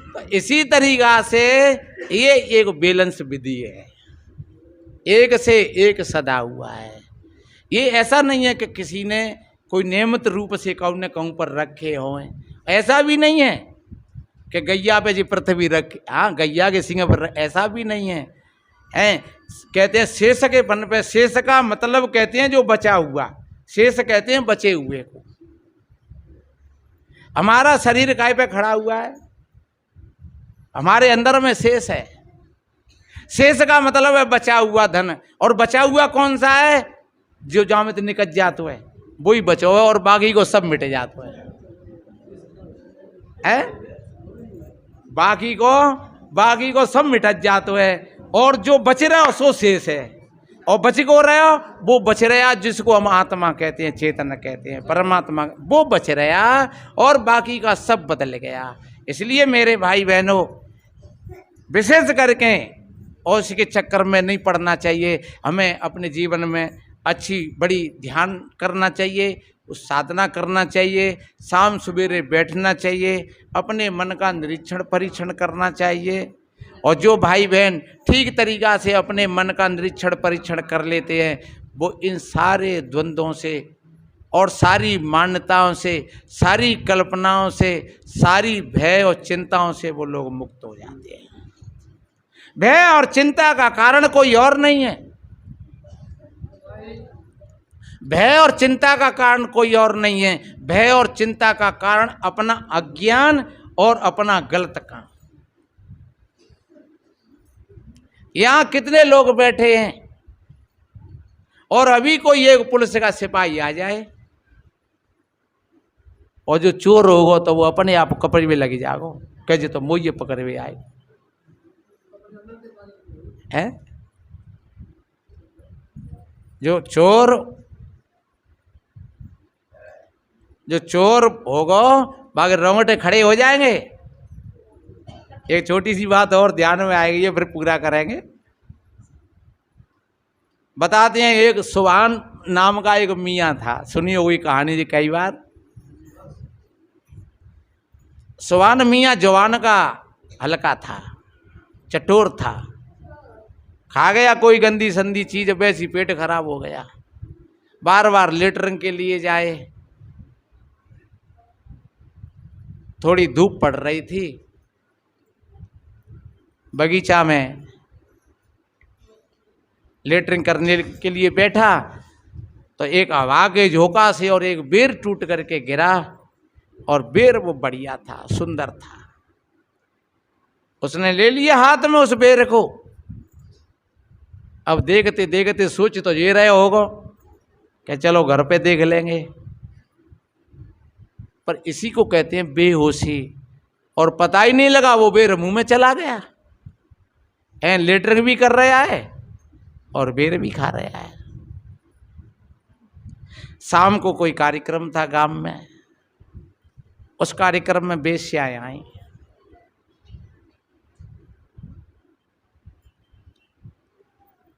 तो इसी तरीका से ये एक बैलेंस विधि है, एक से एक सदा हुआ है। ये ऐसा नहीं है कि किसी ने कोई नियमित रूप से कहूँ न कहूँ पर रखे हों, ऐसा भी नहीं है कि गैया पे जी पृथ्वी रख। हाँ गैया के सिंह पर ऐसा भी नहीं है। कहते हैं शेष के फन पे। शेष का मतलब कहते हैं जो बचा हुआ, शेष कहते हैं बचे हुए को। हमारा शरीर काय पे खड़ा हुआ है? हमारे अंदर में शेष है। शेष का मतलब है बचा हुआ धन। और बचा हुआ कौन सा है? जो जामित निकट जातो है वही बचो है और बाकी को सब मिट जातो है। बाकी को सब मिटत जातो है, और जो बच रहा है सो शेष है। और बच को रहा वो बच रहा जिसको हम आत्मा कहते हैं, चेतन कहते हैं, परमात्मा, वो बच रहा और बाकी का सब बदल गया। इसलिए मेरे भाई बहनों, विशेष करके और इसके चक्कर में नहीं पड़ना चाहिए। हमें अपने जीवन में अच्छी बड़ी ध्यान करना चाहिए, उस साधना करना चाहिए, शाम सवेरे बैठना चाहिए, अपने मन का निरीक्षण परीक्षण करना चाहिए। और जो भाई बहन ठीक तरीक़ा से अपने मन का निरीक्षण परीक्षण कर लेते हैं, वो इन सारे द्वंद्वों से और सारी मान्यताओं से, सारी कल्पनाओं से, सारी भय और चिंताओं से वो लोग मुक्त हो जाते हैं। भय और चिंता का कारण कोई और नहीं है। भय और चिंता का कारण कोई और नहीं है। भय और चिंता का कारण अपना अज्ञान और अपना गलत काम। यहां कितने लोग बैठे हैं और अभी कोई एक पुलिस का सिपाही आ जाए और जो चोर होगा तो वो अपने आप कपड़े में लग जाओ, कहे तो मुझे पकड़ में आए है। जो चोर होगा बाकी रोंगटे खड़े हो जाएंगे। एक छोटी सी बात और ध्यान में आएगी, ये फिर पूरा करेंगे। बताते हैं, एक सुभान नाम का एक मियाँ था, सुनी हुई कहानी जी कई बार। सुभान मियाँ जवान का हल्का था, चटोर था, खा गया कोई गंदी संदी चीज, वैसी पेट खराब हो गया। बार बार लेटरिन के लिए जाए, थोड़ी धूप पड़ रही थी, बगीचा में लेटरिन करने के लिए बैठा तो एक हवा के झोंका से और एक बेर टूट करके गिरा, और बेर वो बढ़िया था, सुंदर था। उसने ले लिया हाथ में उस बेर को। अब देखते देखते सोच तो ये रहे होगा कि चलो घर पे देख लेंगे, पर इसी को कहते हैं बेहोशी। और पता ही नहीं लगा वो बेर मुंह में चला गया। लेटरिन भी कर रहा है और बेर भी खा रहा है। शाम को कोई कार्यक्रम था गांव में, उस कार्यक्रम में वेश्याएं आई।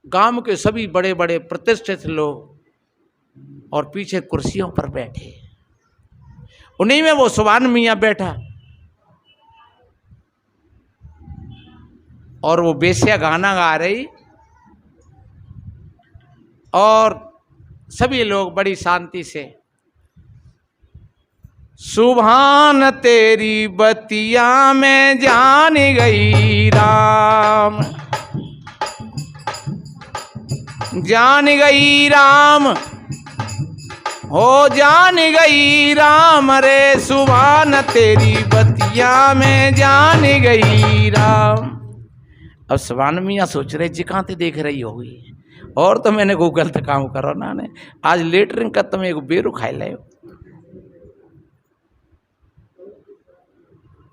गांव के सभी बड़े बड़े प्रतिष्ठित लोग और पीछे कुर्सियों पर बैठे, उन्हीं में वो सुभान मियाँ बैठा और वो वेश्या गाना गा रही और सभी लोग बड़ी शांति से, सुभान तेरी बतिया में जान गई राम, जान गई राम, हो जान गई राम रे, सुभान तेरी बतिया में जान गई राम। अब सुभान मियाँ सोच रहे जी कहाँ से देख रही होगी, और तो मैंने को गलत काम करो ना ने, आज लेटरिन का तुम एक बेरू खाई ले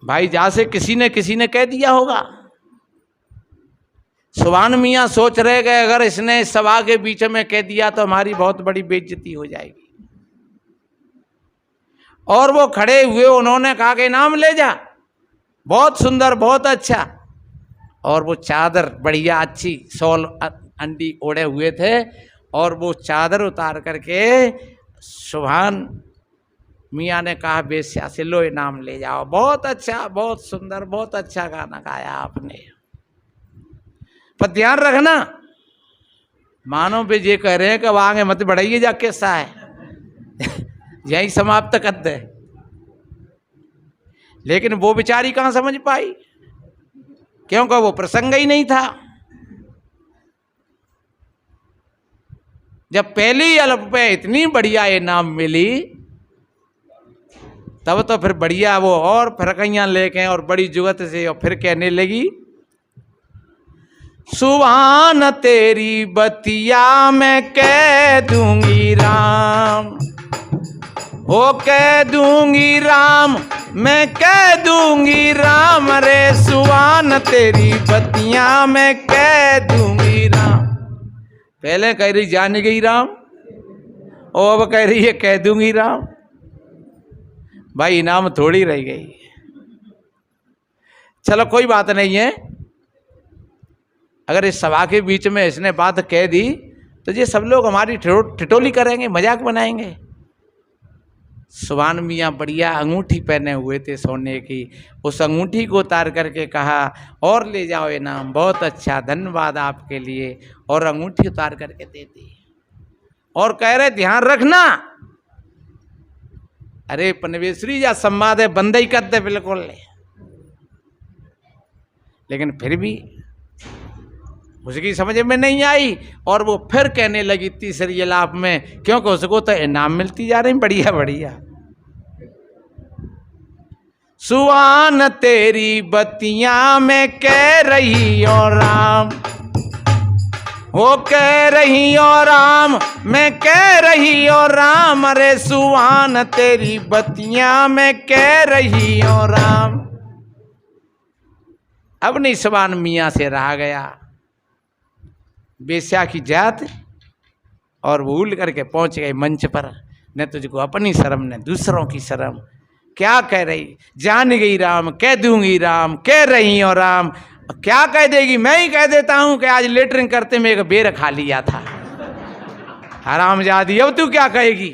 भाई, जहाँ से किसी ने कह दिया होगा। सुभान मियाँ सोच रहे कि अगर इसने सभा के बीच में कह दिया तो हमारी बहुत बड़ी बेइज्जती हो जाएगी। और वो खड़े हुए, उन्होंने कहा कि नाम ले जा, बहुत सुंदर, बहुत अच्छा। और वो चादर बढ़िया अच्छी शॉल अंडी ओढ़े हुए थे, और वो चादर उतार करके सुभान मियाँ ने कहा बेश्या से, लो नाम ले जाओ, बहुत अच्छा, बहुत सुंदर, बहुत अच्छा गाना गाया आपने। पर ध्यान रखना, मानो पे ये कह रहे हैं कि आगे मत बढ़ाइए, जा कैसा है यही समाप्त कर दे। लेकिन वो बेचारी कहाँ समझ पाई, क्योंकि वो प्रसंग ही नहीं था। जब पहली अल्प पे इतनी बढ़िया ये नाम मिली, तब तो फिर बढ़िया वो और फरकैयां लेके और बड़ी जुगत से और फिर कहने लगी, सुभान तेरी बतिया मैं कह दूंगी राम, हो कह दूंगी राम राम मैं कह दूंगी राम, रे सुहान तेरी बत्तियां मैं कह दूंगी राम। पहले कह रही जान गई राम, और अब कह रही है कह दूंगी राम। भाई इनाम थोड़ी रह गई। चलो कोई बात नहीं है, अगर इस सभा के बीच में इसने बात कह दी तो ये सब लोग हमारी ठिठोली करेंगे, मजाक बनाएंगे। सुभान मियाँ बढ़िया अंगूठी पहने हुए थे सोने की, उस अंगूठी को उतार करके कहा और ले जाओ इनाम, बहुत अच्छा धन्यवाद आपके लिए, और अंगूठी उतार करके दे दी और कह रहे ध्यान रखना। अरे पनवेश्वरी या संवाद है, बंद ही कर दे बिल्कुल। लेकिन फिर भी उसकी समझ में नहीं आई और वो फिर कहने लगी तीसरी लाभ में, क्योंकि उसको तो इनाम मिलती जा रही बढ़िया बढ़िया। सुहान तेरी बत्तियां मैं कह रही हो राम, वो कह रही हो राम मैं कह रही हो राम, अरे सुहान तेरी बत्तियां मैं कह रही हो राम। अब नहीं सुभान मियाँ से रहा गया, बेस्या की जात, और भूल करके पहुंच गए मंच पर। न तुझको अपनी शर्म न दूसरों की शर्म, क्या कह रही जान गई राम, कह दूंगी राम, कह रही हो राम। क्या कह देगी, मैं ही कह देता हूं कि आज लेटरिंग करते में एक बेर खा लिया था। हरामजादी, अब तू क्या कहेगी।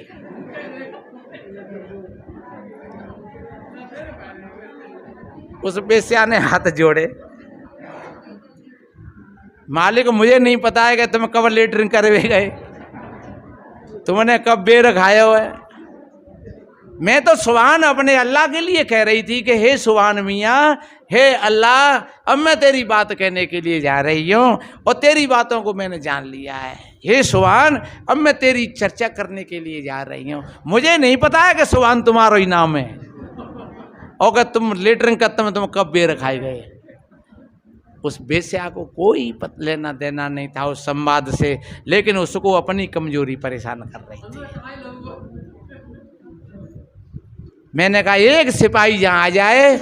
उस बेस्या ने हाथ जोड़े, मालिक मुझे नहीं पता है कि तुम कब लेटरिंग करवे गए, तुमने कब बेर खाया हुआ है। मैं तो सुभान अपने अल्लाह के लिए कह रही थी कि हे सुभान मियाँ, हे अल्लाह, अब मैं तेरी बात कहने के लिए जा रही हूँ और तेरी बातों को मैंने जान लिया है। हे सुभान, अब मैं तेरी चर्चा करने के लिए जा रही हूँ। मुझे नहीं पता है कि सुभान तुम्हारा ही नाम है और कि तुम लेटरिंग करते में तुम कब बेर खाए गए। उस बेस्या को कोई लेना देना नहीं था उस संवाद से, लेकिन उसको अपनी कमजोरी परेशान कर रही थी। मैंने कहा एक सिपाही जहाँ आ जाए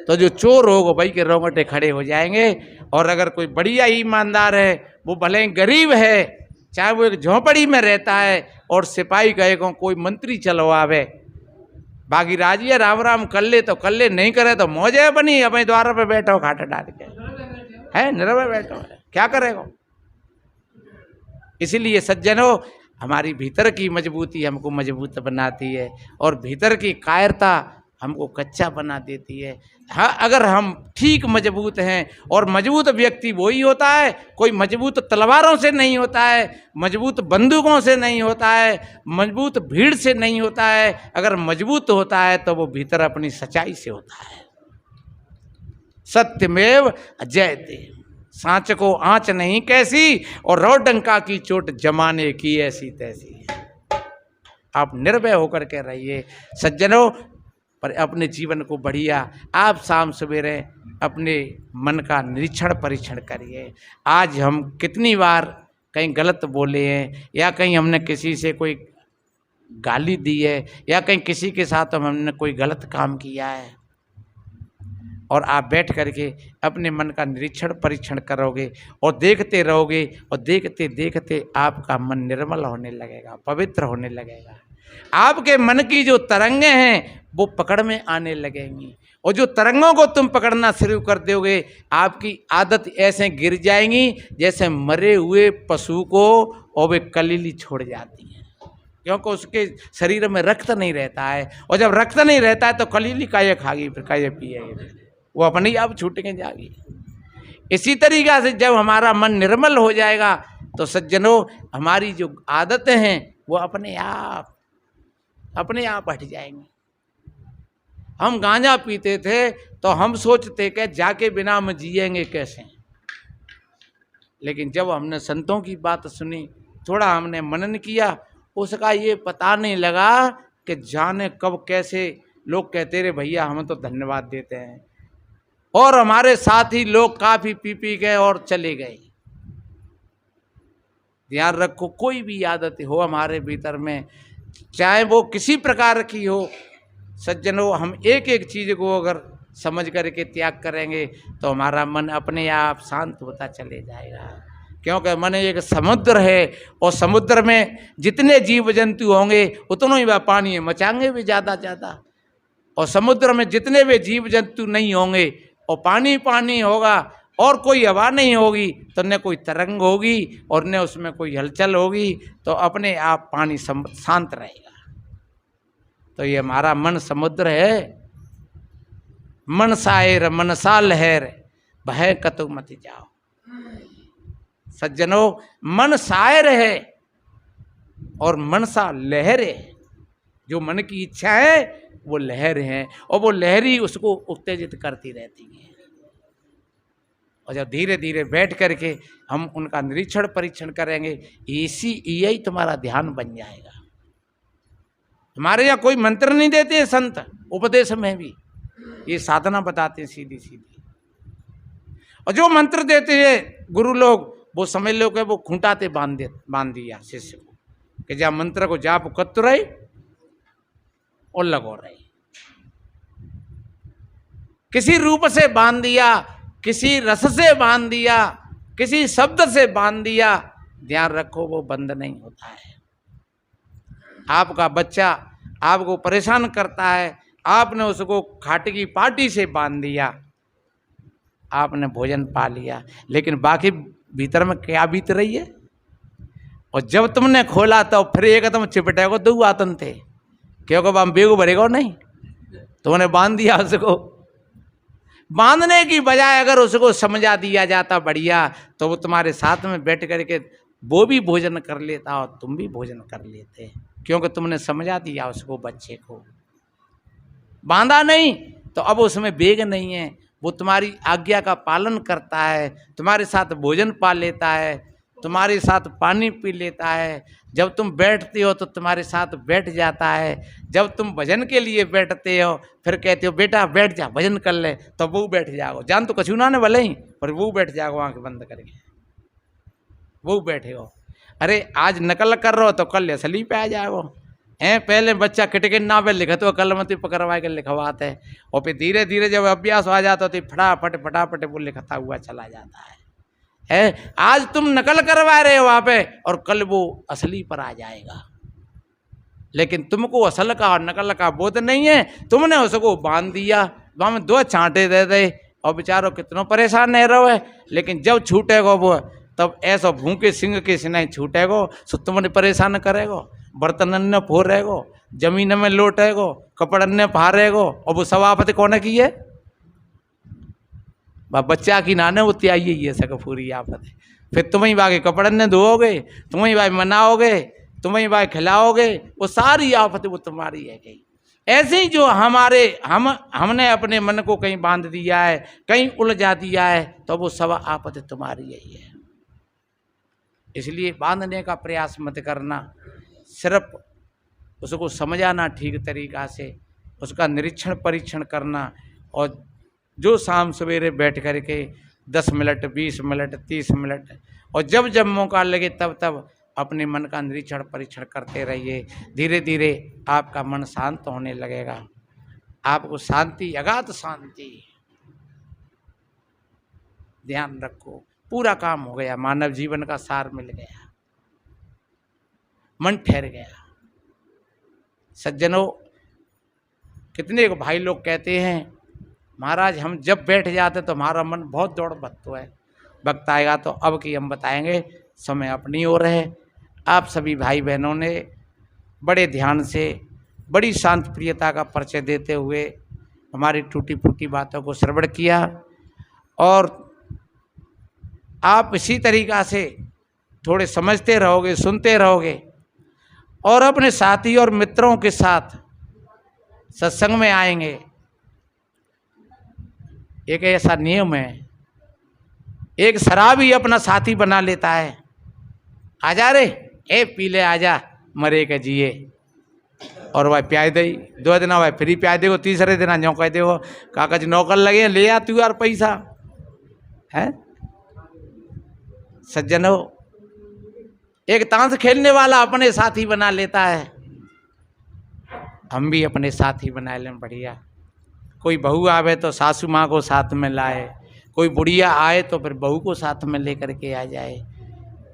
तो जो चोर होगा भाई के रोंगटे खड़े हो जाएंगे, और अगर कोई बढ़िया ईमानदार है, वो भले गरीब है, चाहे वो एक झोंपड़ी में रहता है, और सिपाही कहे को कोई मंत्री चलवावे, बाकी राजी है राम राम कर ले तो कर ले, नहीं करे तो मौजे बनी अपने द्वार पे बैठो खाट डाल के, है निरभय बैठो है, क्या करेगा। इसीलिए सज्जनों, हमारी भीतर की मजबूती हमको मजबूत बनाती है और भीतर की कायरता हमको कच्चा बना देती है। हाँ, अगर हम ठीक मजबूत हैं, और मजबूत व्यक्ति वही होता है, कोई मजबूत तलवारों से नहीं होता है, मजबूत बंदूकों से नहीं होता है, मजबूत भीड़ से नहीं होता है। अगर मजबूत होता है तो वो भीतर अपनी सच्चाई से होता है। सत्यमेव जयते, सांच को आंच नहीं कैसी, और रो डंका की चोट जमाने की ऐसी तैसी। आप निर्भय होकर के रहिए सज्जनों, पर अपने जीवन को बढ़िया आप शाम सवेरे अपने मन का निरीक्षण परीक्षण करिए। आज हम कितनी बार कहीं गलत बोले हैं, या कहीं हमने किसी से कोई गाली दी है, या कहीं किसी के साथ हमने कोई गलत काम किया है। और आप बैठ करके अपने मन का निरीक्षण परीक्षण करोगे और देखते रहोगे, और देखते देखते आपका मन निर्मल होने लगेगा, पवित्र होने लगेगा। आपके मन की जो तरंगें हैं वो पकड़ में आने लगेंगी, और जो तरंगों को तुम पकड़ना शुरू कर दोगे, आपकी आदत ऐसे गिर जाएंगी जैसे मरे हुए पशु को और वे कलीली छोड़ जाती है, क्योंकि उसके शरीर में रक्त नहीं रहता है, और जब रक्त नहीं रहता है तो कलीली काये खागी, फिर काये पिएगी, वो अपने आप छूट के जाएगी। इसी तरीक़ा से जब हमारा मन निर्मल हो जाएगा तो सज्जनों, हमारी जो आदतें हैं वो अपने आप हट जाएंगी। हम गांजा पीते थे तो हम सोचते कि जाके बिना हम जिएंगे कैसे, लेकिन जब हमने संतों की बात सुनी, थोड़ा हमने मनन किया, उसका ये पता नहीं लगा कि जाने कब कैसे लोग कहते रहे भैया हम तो धन्यवाद देते हैं, और हमारे साथ ही लोग काफ़ी पी गए और चले गए। ध्यान रखो, कोई भी आदत हो हमारे भीतर में, चाहे वो किसी प्रकार की हो, सज्जनों, हम एक एक चीज को अगर समझ करके त्याग करेंगे तो हमारा मन अपने आप शांत होता चले जाएगा। क्योंकि मन एक समुद्र है और समुद्र में जितने जीव जंतु होंगे उतनों ही वह पानी में मचाएंगे भी ज़्यादा ज़्यादा, और समुद्र में जितने भी जीव जंतु नहीं होंगे और पानी पानी होगा और कोई हवा नहीं होगी तो न कोई तरंग होगी और न उसमें कोई हलचल होगी, तो अपने आप पानी शांत रहेगा। तो ये हमारा मन समुद्र है। मन सायर मनसा लहर भय कतु मत जाओ। सज्जनों, मन सायर है और मनसा लहर है। जो मन की इच्छा है वो लहर है और वो लहर ही उसको उत्तेजित करती रहती है। और जब धीरे धीरे बैठ करके हम उनका निरीक्षण परीक्षण करेंगे, यही तुम्हारा ध्यान बन जाएगा। हमारे यहाँ कोई मंत्र नहीं देते संत, उपदेश में भी ये साधना बताते हैं सीधी सीधी। और जो मंत्र देते हैं गुरु लोग, वो समझ लो कि वो खूंटाते बांध दिया शिष्य को कि जा मंत्र को जाप कत रहे और लगो रहे। किसी रूप से बांध दिया, किसी रस से बांध दिया, किसी शब्द से बांध दिया, ध्यान रखो वो बंद नहीं होता है। आपका बच्चा आपको परेशान करता है, आपने उसको खाटे की पार्टी से बांध दिया, आपने भोजन पा लिया, लेकिन बाकी भीतर में क्या बीत रही है। और जब तुमने खोला तो फिर एक तुम चिपटे को दो आतन थे, क्योंकि हम बेगू भरेगा नहीं, तुमने बांध दिया उसको। बांधने की बजाय अगर उसको समझा दिया जाता बढ़िया, तो वो तुम्हारे साथ में बैठ करके वो भी भोजन कर लेता और तुम भी भोजन कर लेते, क्योंकि तुमने समझा दिया उसको, बच्चे को। बांधा नहीं तो अब उसमें बेग नहीं है, वो तुम्हारी आज्ञा का पालन करता है, तुम्हारे साथ भोजन पा लेता है, तुम्हारे साथ पानी पी लेता है। जब तुम बैठते हो तो तुम्हारे साथ बैठ जाता है। जब तुम भजन के लिए बैठते हो फिर कहते हो बेटा बैठ जा भजन कर ले, तो वो बैठ जाओ। जान तो कछू ना ने भले ही, पर वो बैठ जाओ आंखें बंद करके, वो बैठे हो। अरे आज नकल कर रहे हो तो कल असली पे आ जाओ। हैं पहले बच्चा किटकिन ना पे लिखा तो कल मत पकड़वा के लिखवाते हैं, और फिर धीरे धीरे जब अभ्यास आ जाता तो फटाफट फटाफट वो लिखता हुआ चला जाता है। आज तुम नकल करवा रहे हो वहाँ पे और कल वो असली पर आ जाएगा, लेकिन तुमको असल का और नकल का बोध नहीं है। तुमने उसको बांध दिया, वहाँ में दो चांटे दे दे और बेचारो कितनों परेशान नहीं रहो है। लेकिन जब छूटेगा वो, तब ऐसा भूखे सिंह के सिनाई छूटेगो, सो तुमने परेशान करेगो। बर्तन अन्य फोरेगो, जमीन में लोटेगो, कपड़ अन्य फारेगो, और वो सभापति कौन की है? बच्चा की नाने वो त्याई है सक पूरी आफत है। फिर तुम्हें बाकी कपड़े ने धोओगे, तुम्हें भाई मनाओगे, तुम्हें भाई खिलाओगे, वो सारी आफत वो तुम्हारी है। कहीं ऐसे ही जो हमने अपने मन को कहीं बांध दिया है, कहीं उलझा दिया है, तो वो सब आफत तुम्हारी ही है। इसलिए बांधने का प्रयास मत करना, सिर्फ उसको समझाना ठीक तरीक़ा से, उसका निरीक्षण परीक्षण करना। और जो शाम सवेरे बैठ कर के 10 मिनट 20 मिनट 30 मिनट और जब जब मौका लगे तब तब अपने मन का निरीक्षण परीक्षण करते रहिए। धीरे धीरे आपका मन शांत होने लगेगा, आपको शांति, अगाध शांति। ध्यान रखो, पूरा काम हो गया, मानव जीवन का सार मिल गया, मन ठहर गया। सज्जनों, कितने भाई लोग कहते हैं महाराज हम जब बैठ जाते तो हमारा मन बहुत दौड़ भगता है। वक्त आएगा तो अब की हम बताएंगे, समय अपनी ओर है। आप सभी भाई बहनों ने बड़े ध्यान से, बड़ी शांत प्रियता का परिचय देते हुए हमारी टूटी फूटी बातों को श्रवण किया, और आप इसी तरीक़ा से थोड़े समझते रहोगे, सुनते रहोगे, और अपने साथी और मित्रों के साथ सत्संग में आएंगे। एक ऐसा नियम है, एक शराबी अपना साथी बना लेता है। आजा रे, ए पी ले आजा, मरे के जिए, और वह प्याज दे 2 दिन वह फ्री प्याज देगो, तीसरे दिन जो कह देगो कागज नौकर लगे ले आ तू यार पैसा है। सज्जनों, एक ताश खेलने वाला अपने साथी बना लेता है, हम भी अपने साथी बना लें बढ़िया। कोई बहू आवे तो सासू माँ को साथ में लाए, कोई बुढ़िया आए तो फिर बहू को साथ में लेकर के आ जाए,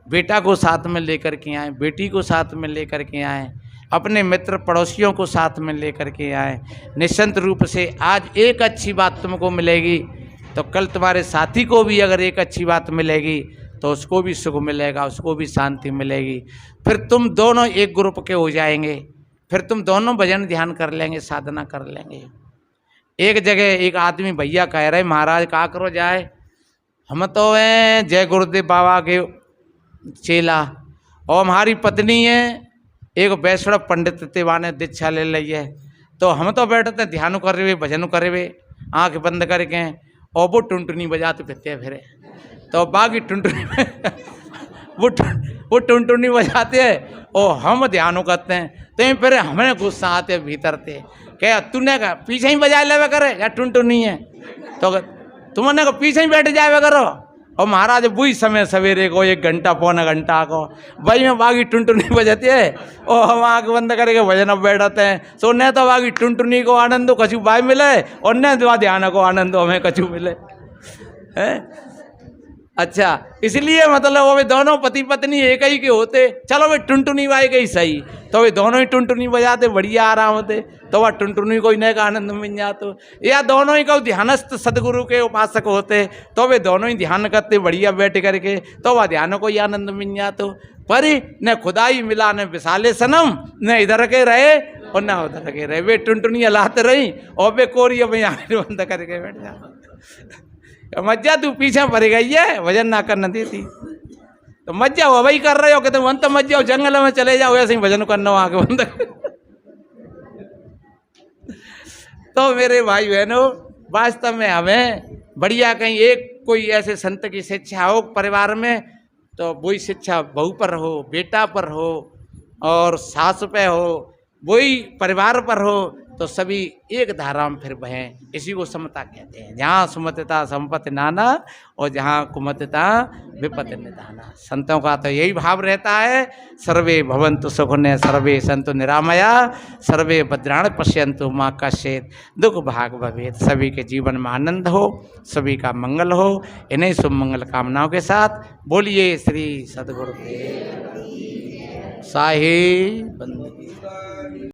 बेटा को साथ में लेकर के आए, बेटी को साथ में लेकर के आए, अपने मित्र पड़ोसियों को साथ में लेकर के आए। निश्चिंत रूप से आज एक अच्छी बात तुमको मिलेगी तो कल तुम्हारे साथी को भी अगर एक अच्छी बात मिलेगी तो उसको भी सुख मिलेगा, उसको भी शांति मिलेगी। फिर तुम दोनों एक ग्रुप के हो जाएंगे, फिर तुम दोनों भजन ध्यान कर लेंगे, साधना कर लेंगे। एक जगह एक आदमी भैया कह रहे महाराज का करो जाए, हम तो हैं जय गुरुदेव बाबा के चेला और हमारी पत्नी है एक वैष्णव पंडित तेवा ने दीक्षा ले ली है, तो हम तो बैठते ध्यान कर रहे भजन कर रहे आँख बंद करके और वो टुनटुनी बजाते फिरते फिरे, तो बाकी टुनटुनी वो टुनटुनी बजाते हैं और हम ध्यान करते हैं। तो फिर हमें गुस्सा आते भीतर थे, क्या तूने कहा पीछे ही बजा ले करे या टुनटुनी है, तो तुमने को पीछे ही बैठ जाए करो। और महाराज वही समय सवेरे को 1 घंटा पौना घंटा को भाई में बागी टुनटुनी बजाती है और हम आँख बंद करके भजन अब बैठते हैं। सो न तो बागी टुनटुनी को आनंद कछु भाई मिले और न तो ध्यान को आनंद हमें कछु मिले है। अच्छा, इसलिए मतलब वो वे दोनों पति पत्नी एक ही के होते, चलो वे टुनटुनी बाई गई सही, तो वे दोनों ही टुनटुनी बजाते बढ़िया आराम होते, तो वह टुनटुनी को ही नए का आनंद मिल जातो। या दोनों ही को ध्यानस्थ सदगुरु के उपासक होते तो वे दोनों ही ध्यान करते बढ़िया बैठ करके, तो वह ध्यान को ही आनंद मिल जातो। पर न खुदाई मिला न विशाले सनम, न इधर के रहे और न उधर के रहे, वे टुनटुनी हलाते रही और वे कोरी में आँख बंद करके बैठ जाते। मज्जा तू पीछे पड़ गई है, भजन ना करना देती तो मज्जा हो वही कर रहे हो, कहते मन तो मज्जा हो जंगल में चले जाओ ऐसे ही भजन करना हो आगे बंद। तो मेरे भाई बहनों, वास्तव में हमें बढ़िया कहीं एक कोई ऐसे संत की शिक्षा हो परिवार में, तो वही शिक्षा बहू पर हो, बेटा पर हो और सास पे हो, वही परिवार पर हो, तो सभी एक धारा में फिर बहें। इसी को समता कहते हैं। जहाँ सुमतता संपत्ति नाना और जहाँ कुमतता विपत्ति निधाना। संतों का तो यही भाव रहता है, सर्वे भवन्तु सुखिनः सर्वे सन्तु निरामया सर्वे भद्राणि पश्यन्तु मा कश्चित् दुख भाग भवेत्। सभी के जीवन में आनंद हो, सभी का मंगल हो। इन्हीं शुभ मंगल कामनाओं के साथ बोलिए श्री सद्गुरुदेव साहिब बंदगी।